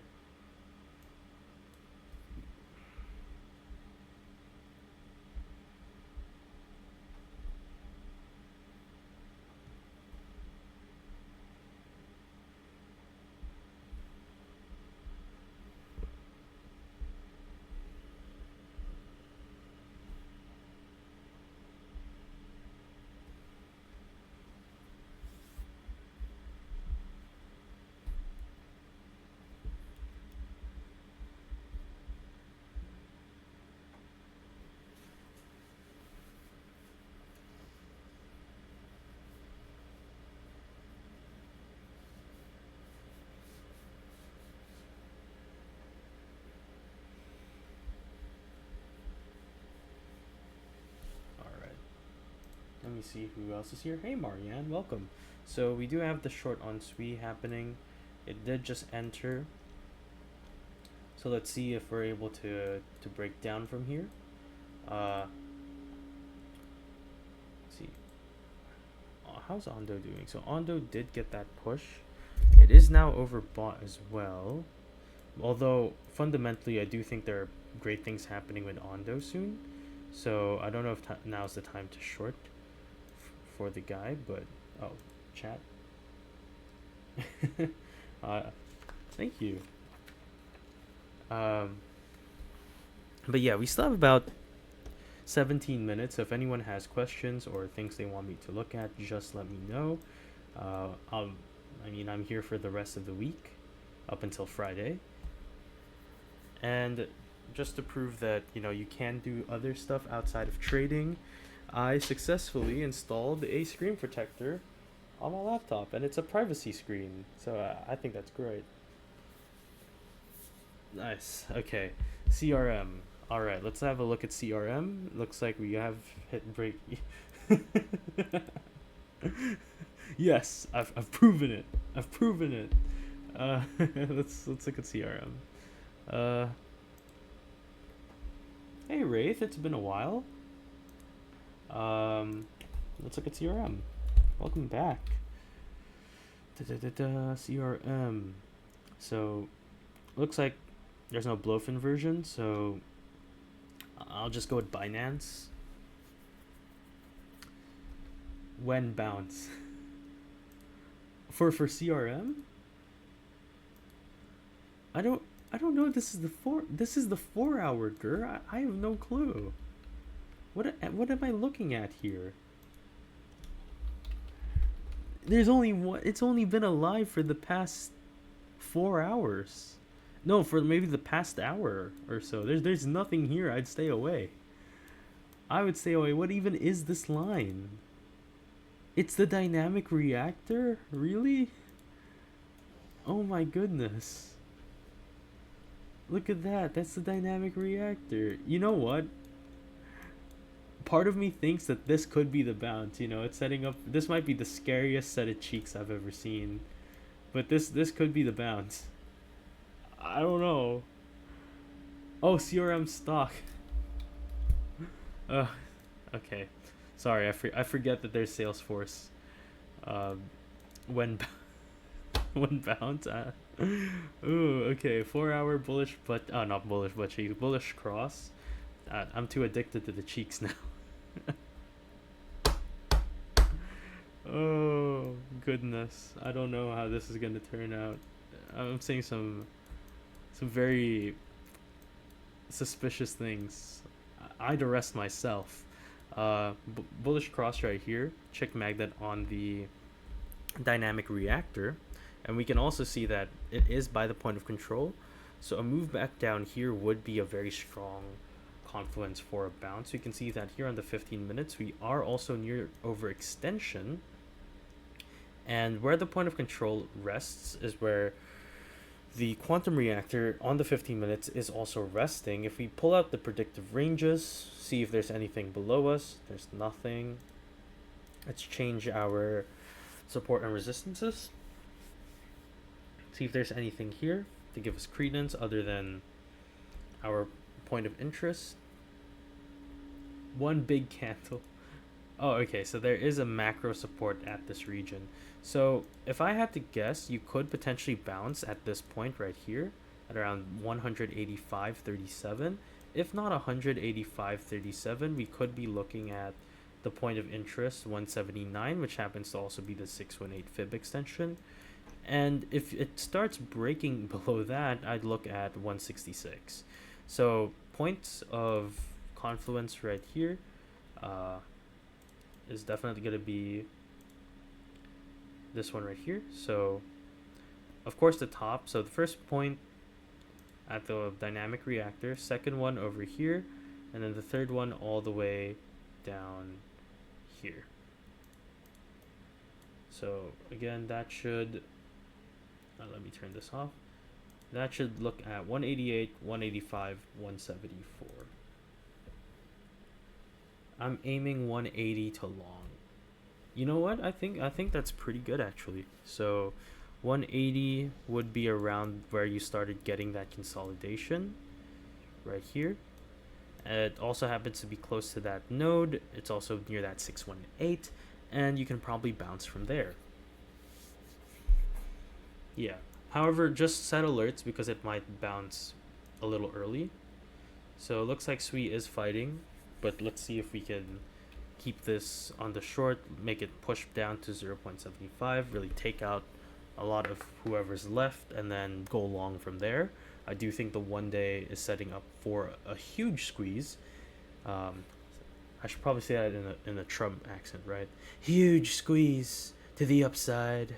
Speaker 1: Let me see who else is here. Hey Marianne, welcome. So we do have the short on SWE happening. It did just enter. So let's see if we're able to break down from here. Let's see. How's Ondo doing? So Ondo did get that push. It is now overbought as well. Although fundamentally I do think there are great things happening with Ondo soon. So I don't know if now's the time to short for the guy, but chat. Thank you. But yeah, we still have about 17 minutes. So if anyone has questions or things they want me to look at, just let me know. I'm here for the rest of the week up until Friday. And just to prove that you can do other stuff outside of trading, I successfully installed a screen protector on my laptop, and it's a privacy screen, so I think that's great. Nice. Okay, CRM. All right, let's have a look at CRM. Looks like we have hit break. Yes, I've proven it. I've proven it. Let's look at CRM. Hey Wraith, it's been a while. Let's look at CRM. Welcome back. CRM. So, looks like there's no Blofin version, so I'll just go with Binance. When bounce. For CRM? I don't know. This is the 4 hour GER. I have no clue. What am I looking at here? There's only one. It's only been alive for the past 4 hours. No, for maybe the past hour or so. There's nothing here. I'd stay away. I would stay away. What even is this line? It's the dynamic reactor? Really? Oh my goodness. Look at that. That's the dynamic reactor. You know what? part of me thinks that this could be the bounce. You know, it's setting up. This might be the scariest set of cheeks I've ever seen, but this could be the bounce. I don't know. Oh, CRM stock. Uh, okay. Sorry, I forget that there's Salesforce. Um, when when bounce. Ooh, okay. 4 hour bullish, but not bullish, but cheeks. Bullish cross. I'm too addicted to the cheeks now. Oh goodness, I don't know how this is gonna turn out. I'm seeing some very suspicious things. I'd arrest myself. Bullish cross right here. Check magnet on the dynamic reactor, and we can also see that it is by the point of control. So a move back down here would be a very strong confluence for a bounce. We can see that here on the 15 minutes we are also near overextension, and where the point of control rests is where the quantum reactor on the 15 minutes is also resting. If we pull out the predictive ranges, see if there's anything below us, there's nothing. Let's change our support and resistances. See if there's anything here to give us credence other than our point of interest. One big candle. Oh, okay, so there is a macro support at this region. So if I had to guess, you could potentially bounce at this point right here at around 185.37. If not 185.37, we could be looking at the point of interest 179, which happens to also be the 618 fib extension. And if it starts breaking below that, I'd look at 166. So points of confluence right here is definitely going to be this one right here. So of course the top, so the first point at the dynamic reactor, second one over here, and then the third one all the way down here. So again, that should let me turn this off. That should look at 188, 185, 174. I'm aiming 180 to long. You know what? I think that's pretty good actually. So 180 would be around where you started getting that consolidation right here. It also happens to be close to that node. It's also near that 618, and you can probably bounce from there. Yeah. However, just set alerts because it might bounce a little early. So it looks like Sui is fighting, but let's see if we can keep this on the short, make it push down to 0.75, really take out a lot of whoever's left, and then go long from there. I do think the 1 day is setting up for a huge squeeze. I should probably say that in a Trump accent, right? Huge squeeze to the upside.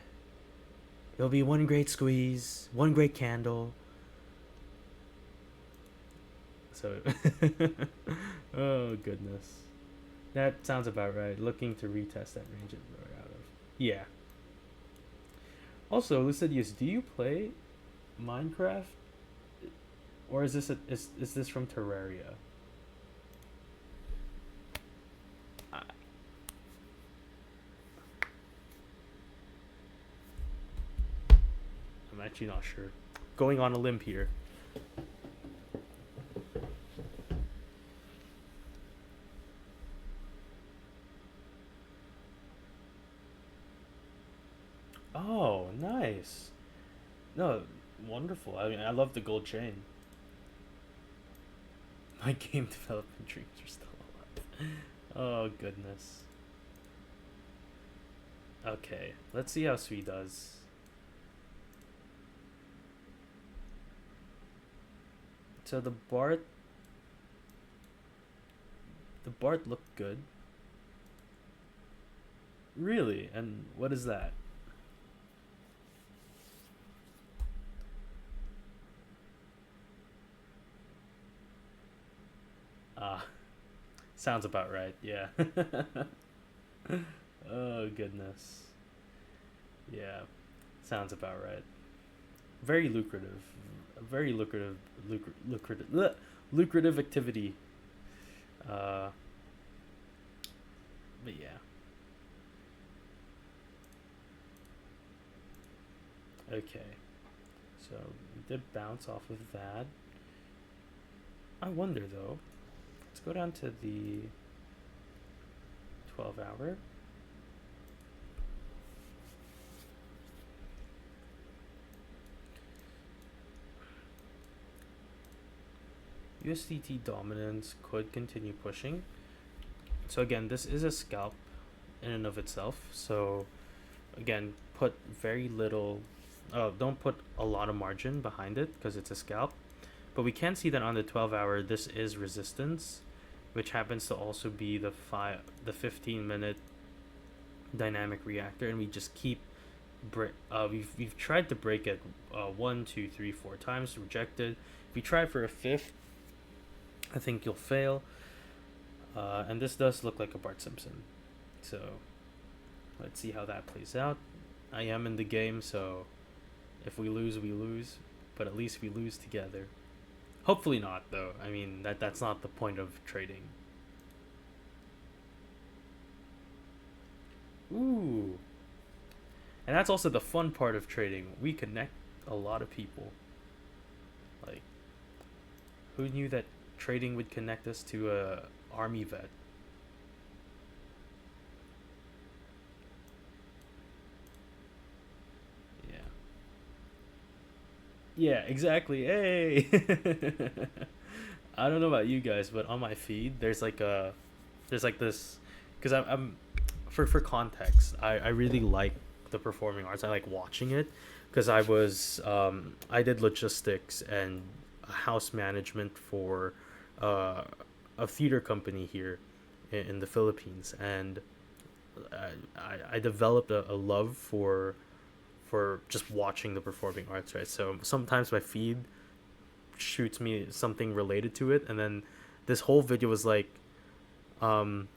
Speaker 1: It'll be one great squeeze, one great candle. So, oh goodness. That sounds about right. Looking to retest that range it broke out of. Yeah. Also, Lucidius, do you play Minecraft? Or is this from Terraria? I'm actually not sure. Going on a limb here. Oh, nice. No, wonderful. I mean, I love the gold chain. My game development dreams are still alive. Oh, goodness. Okay, let's see how Sui does. So the Bart looked good. Really? And what is that? Ah, sounds about right. Yeah. Oh goodness. Yeah, sounds about right. Very lucrative. Very lucrative lucrative activity. Uh But yeah. Okay. So we did bounce off of that. I wonder though. Let's go down to the 12 hour. USDT dominance could continue pushing. So again, this is a scalp in and of itself. So again, put very little. Don't put a lot of margin behind it because it's a scalp. But we can see that on the 12 hour, this is resistance, which happens to also be the 15-minute dynamic reactor, and we just keep. We've tried to break it 1, 2, 3, 4 times, rejected. If you try for a fifth, I think you'll fail. And this does look like a Bart Simpson. So let's see how that plays out. I am in the game, so if we lose, we lose. But at least we lose together. Hopefully not, though. I mean, that's not the point of trading. Ooh. And that's also the fun part of trading. We connect a lot of people. Like, who knew that trading would connect us to a army vet? Yeah. Yeah, exactly. Hey. I don't know about you guys, but on my feed, there's like this, because I'm for context, I really like the performing arts. I like watching it because I did logistics and house management for uh, a theater company here in the Philippines, and I developed a love for just watching the performing arts, right? So sometimes my feed shoots me something related to it, and then this whole video was like, um,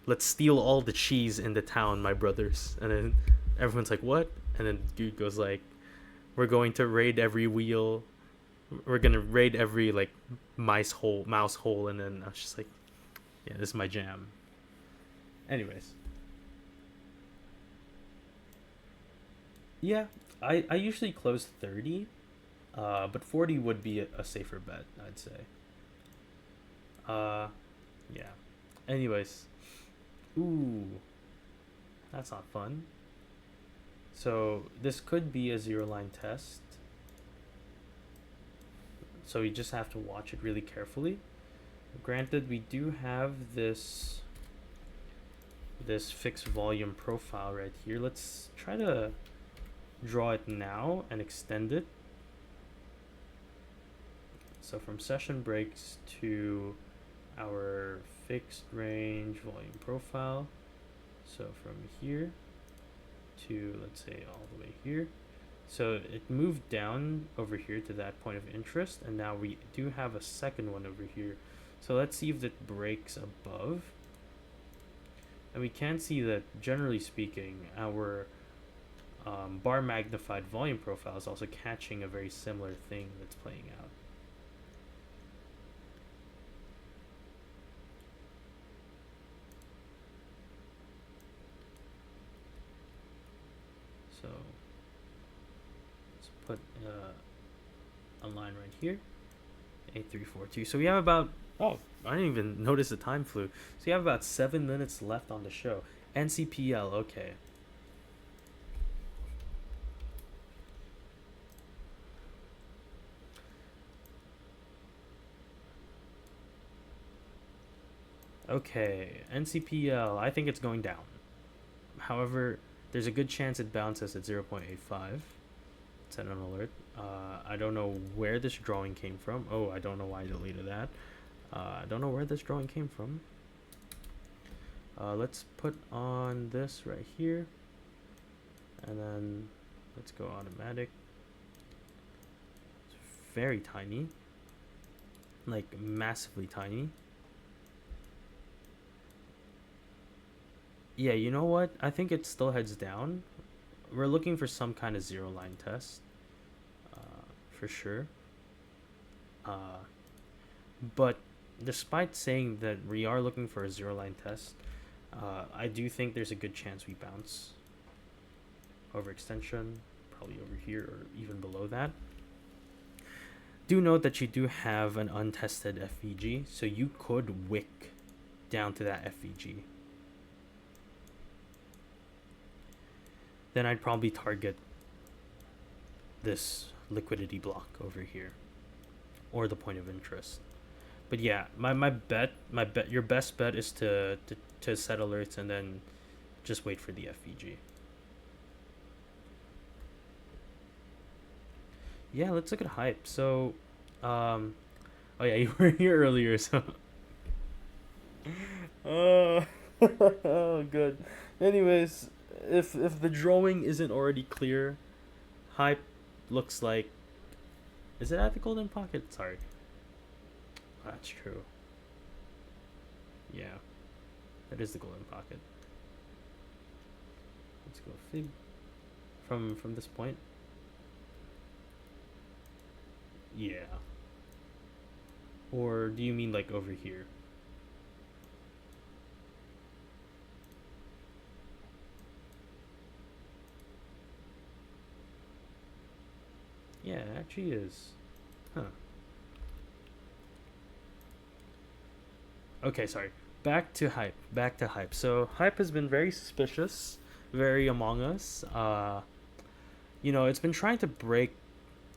Speaker 1: let's steal all the cheese in the town, my brothers. And then everyone's like, what? And then dude goes like, we're going to raid every wheel. We're gonna raid every like mouse hole. And then I was just like, yeah, this is my jam. Anyways, yeah, I usually close 30, but 40 would be a safer bet, I'd say. Uh, yeah. Anyways, ooh, that's not fun. So this could be a zero line test. So you just have to watch it really carefully. Granted, we do have this fixed volume profile right here. Let's try to draw it now and extend it. So from session breaks to our fixed range volume profile. So from here to, let's say, all the way here. So it moved down over here to that point of interest, and now we do have a second one over here. So let's see if it breaks above. And we can see that, generally speaking, our bar magnified volume profile is also catching a very similar thing that's playing out. So let's put a line right here, 8342. So we have about, oh, I didn't even notice the time flew. So you have about 7 minutes left on the show. NCPL, okay. Okay, NCPL, I think it's going down. However, there's a good chance it bounces at 0.85. Set an alert. I don't know where this drawing came from. Oh, I don't know why I deleted that. I don't know where this drawing came from. Let's put on this right here. And then let's go automatic. It's very tiny. Like massively tiny. Yeah, you know what? I think it still heads down. We're looking for some kind of zero line test. For sure. Uh, but despite saying that we are looking for a zero line test, I do think there's a good chance we bounce overextension, probably over here or even below that. Do note that you do have an untested FVG, so you could wick down to that FVG. Then I'd probably target this liquidity block over here, or the point of interest. But yeah, your best bet is to set alerts and then just wait for the FVG. Yeah, let's look at hype. So, oh yeah, you were here earlier, so. Oh, oh, good. Anyways, if the drawing isn't already clear, hype looks like. Is it at the golden pocket? Sorry. That's true. Yeah, that is the golden pocket. Let's go fig from this point. Yeah. Or do you mean like over here? Yeah, it actually is. Huh. Okay, sorry. Back to hype. Back to hype. So hype has been very suspicious, very Among Us. It's been trying to break.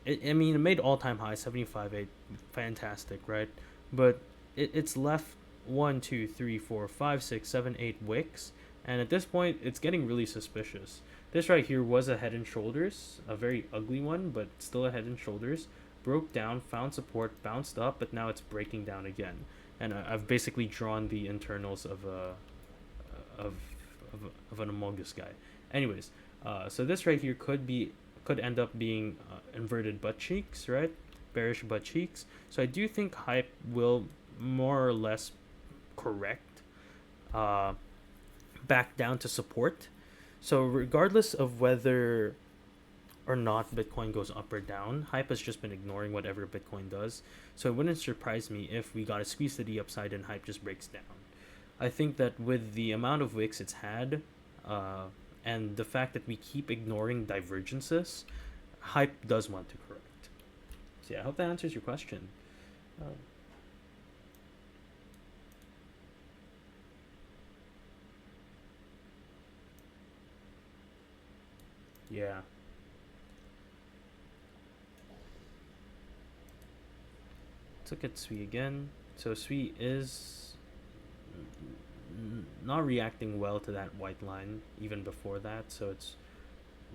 Speaker 1: I mean, it made all-time high 75.8, fantastic, right? But it's left 1, 2, 3, 4, 5, 6, 7, 8 wicks, and at this point, it's getting really suspicious. This right here was a Head and Shoulders, a very ugly one, but still a Head and Shoulders. Broke down, found support, bounced up, but now it's breaking down again. And I've basically drawn the internals of of of an Among Us guy. Anyways, so this right here could end up being inverted butt cheeks, right? Bearish butt cheeks. So I do think hype will more or less correct uh, back down to support. So regardless of whether or not Bitcoin goes up or down, hype has just been ignoring whatever Bitcoin does. So it wouldn't surprise me if we got a squeeze to the upside and hype just breaks down. I think that with the amount of wicks it's had, uh, and the fact that we keep ignoring divergences, hype does want to correct. So yeah, I hope that answers your question. Uh, yeah. Let's look at Sui again. So Sui is not reacting well to that white line even before that, so it's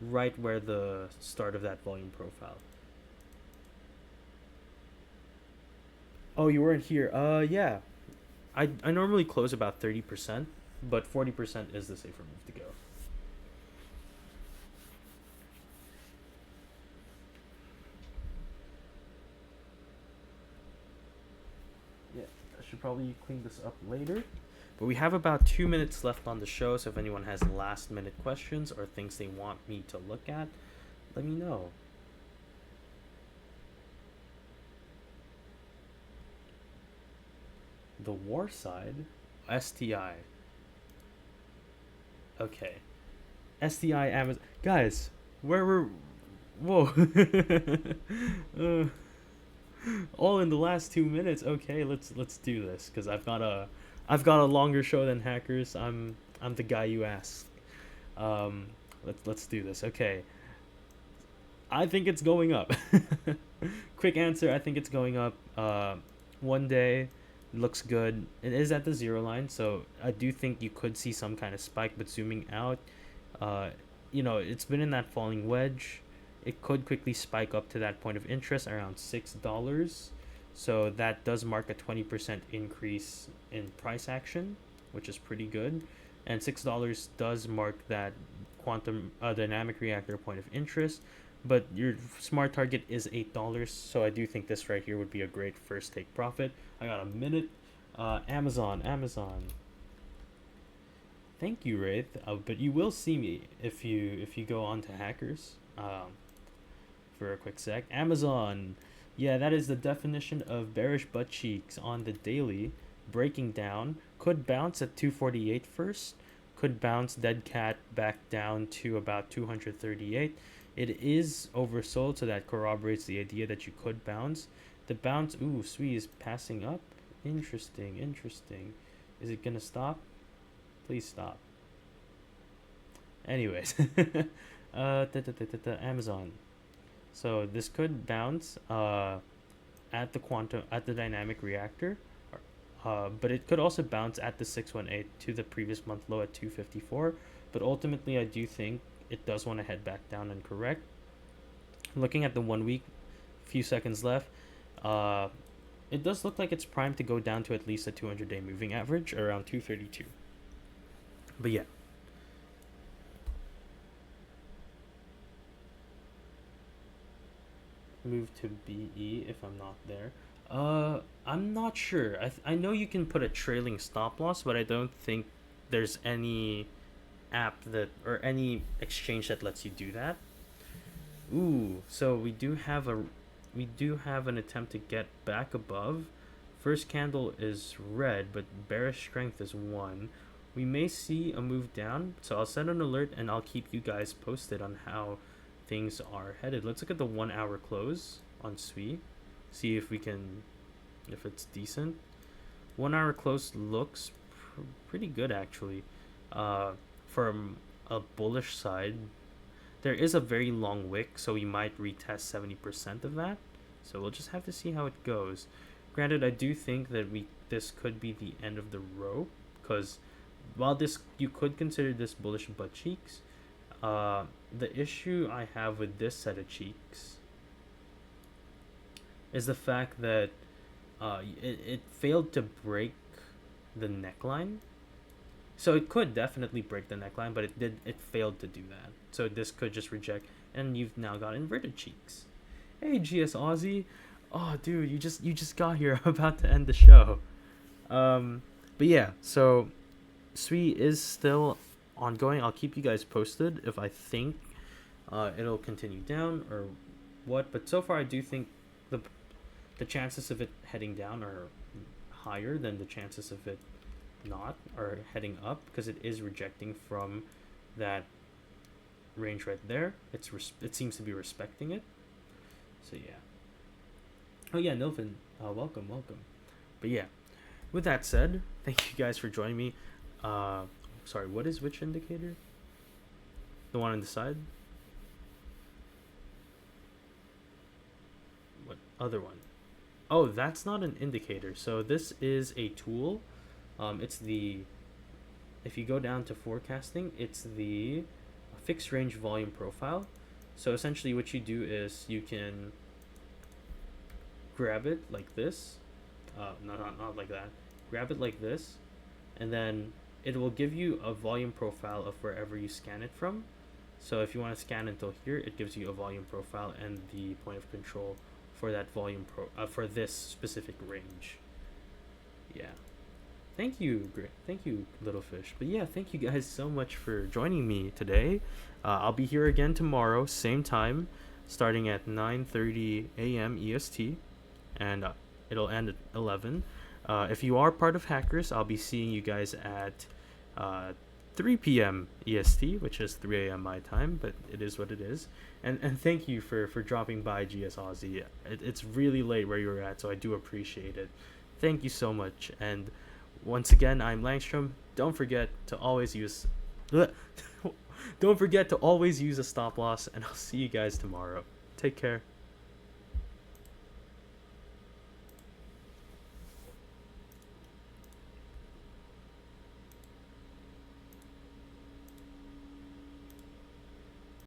Speaker 1: right where the start of that volume profile. Oh, you weren't here. Yeah. I normally close about 30%, but 40% is the safer move to go. Yeah, I should probably clean this up later. But we have about 2 minutes left on the show, so if anyone has last minute questions or things they want me to look at, let me know. The war side, STI. Okay. STI Amazon. Guys, where were. Whoa. uh, all in the last 2 minutes. Okay, let's do this because I've got a longer show than hackers. I'm the guy you asked. Let's do this. Okay, I think it's going up. Quick answer. I think it's going up. One day looks good. It is at the zero line, so I do think you could see some kind of spike. But zooming out, uh, it's been in that falling wedge. It could quickly spike up to that point of interest around $6. So that does mark a 20% increase in price action, which is pretty good. And $6 does mark that quantum dynamic reactor point of interest. But your smart target is $8. So I do think this right here would be a great first take profit. I got a minute. Amazon. Thank you, Wraith. But you will see me if you go on to hackers. For a quick sec. Amazon. Yeah, that is the definition of bearish butt cheeks on the daily. breaking down. Could bounce at 248 first. Could bounce dead cat back down to about 238. It is oversold, so that corroborates the idea that you could bounce. The bounce, ooh, SWE is passing up. Interesting, interesting. Is it gonna stop? Please stop. Anyways, Amazon. So this could bounce at the dynamic reactor, but it could also bounce at the 618 to the previous month low at 254. But ultimately, I do think it does want to head back down and correct. Looking at the 1 week, few seconds left. It does look like it's primed to go down to at least a 200-day moving average around 232. But yeah. Move to BE if I'm not there. I'm not sure. I know you can put a trailing stop loss, but I don't think there's any app that or any exchange that lets you do that. Ooh, so we do have an attempt to get back above. First candle is red, but bearish strength is 1. We may see a move down, so I'll set an alert and I'll keep you guys posted on how things are headed. Let's look at the 1 hour close on SWE. See if it's decent. 1 hour close looks pretty good actually. From a bullish side, there is a very long wick, so we might retest 70% of that. So we'll just have to see how it goes. Granted, I do think that this could be the end of the rope, because while this you could consider this bullish butt cheeks, the issue I have with this set of cheeks is the fact that it failed to break the neckline. So it could definitely break the neckline, but it failed to do that. So this could just reject, and you've now got inverted cheeks. Hey GS Aussie, oh dude, you just got here. I'm about to end the show. But yeah, so SWE is still ongoing. I'll keep you guys posted if I think it'll continue down or what. But so far, I do think the chances of it heading down are higher than the chances of it not or heading up, because it is rejecting from that range right there. It seems to be respecting it. So yeah. Oh yeah, Nilfin, welcome. But yeah, with that said, thank you guys for joining me. Sorry, what is which indicator? The one on the side? What other one? Oh, that's not an indicator. So this is a tool. If you go down to forecasting, it's the fixed range volume profile. So essentially what you do is you can grab it like this. Not like that. Grab it like this, and then it will give you a volume profile of wherever you scan it from. So if you want to scan until here, it gives you a volume profile and the point of control for that for this specific range. Yeah. Thank you, little fish. But yeah, thank you guys so much for joining me today. I'll be here again tomorrow, same time, starting at 9:30 a.m. EST, and it'll end at 11. If you are part of Hackers, I'll be seeing you guys at 3 p.m. EST, which is 3 a.m. my time, but it is what it is. And thank you for dropping by, GS Aussie. It's really late where you're at, so I do appreciate it. Thank you so much. And once again, I'm Langstrom. Don't forget to always use a stop loss, and I'll see you guys tomorrow. Take care.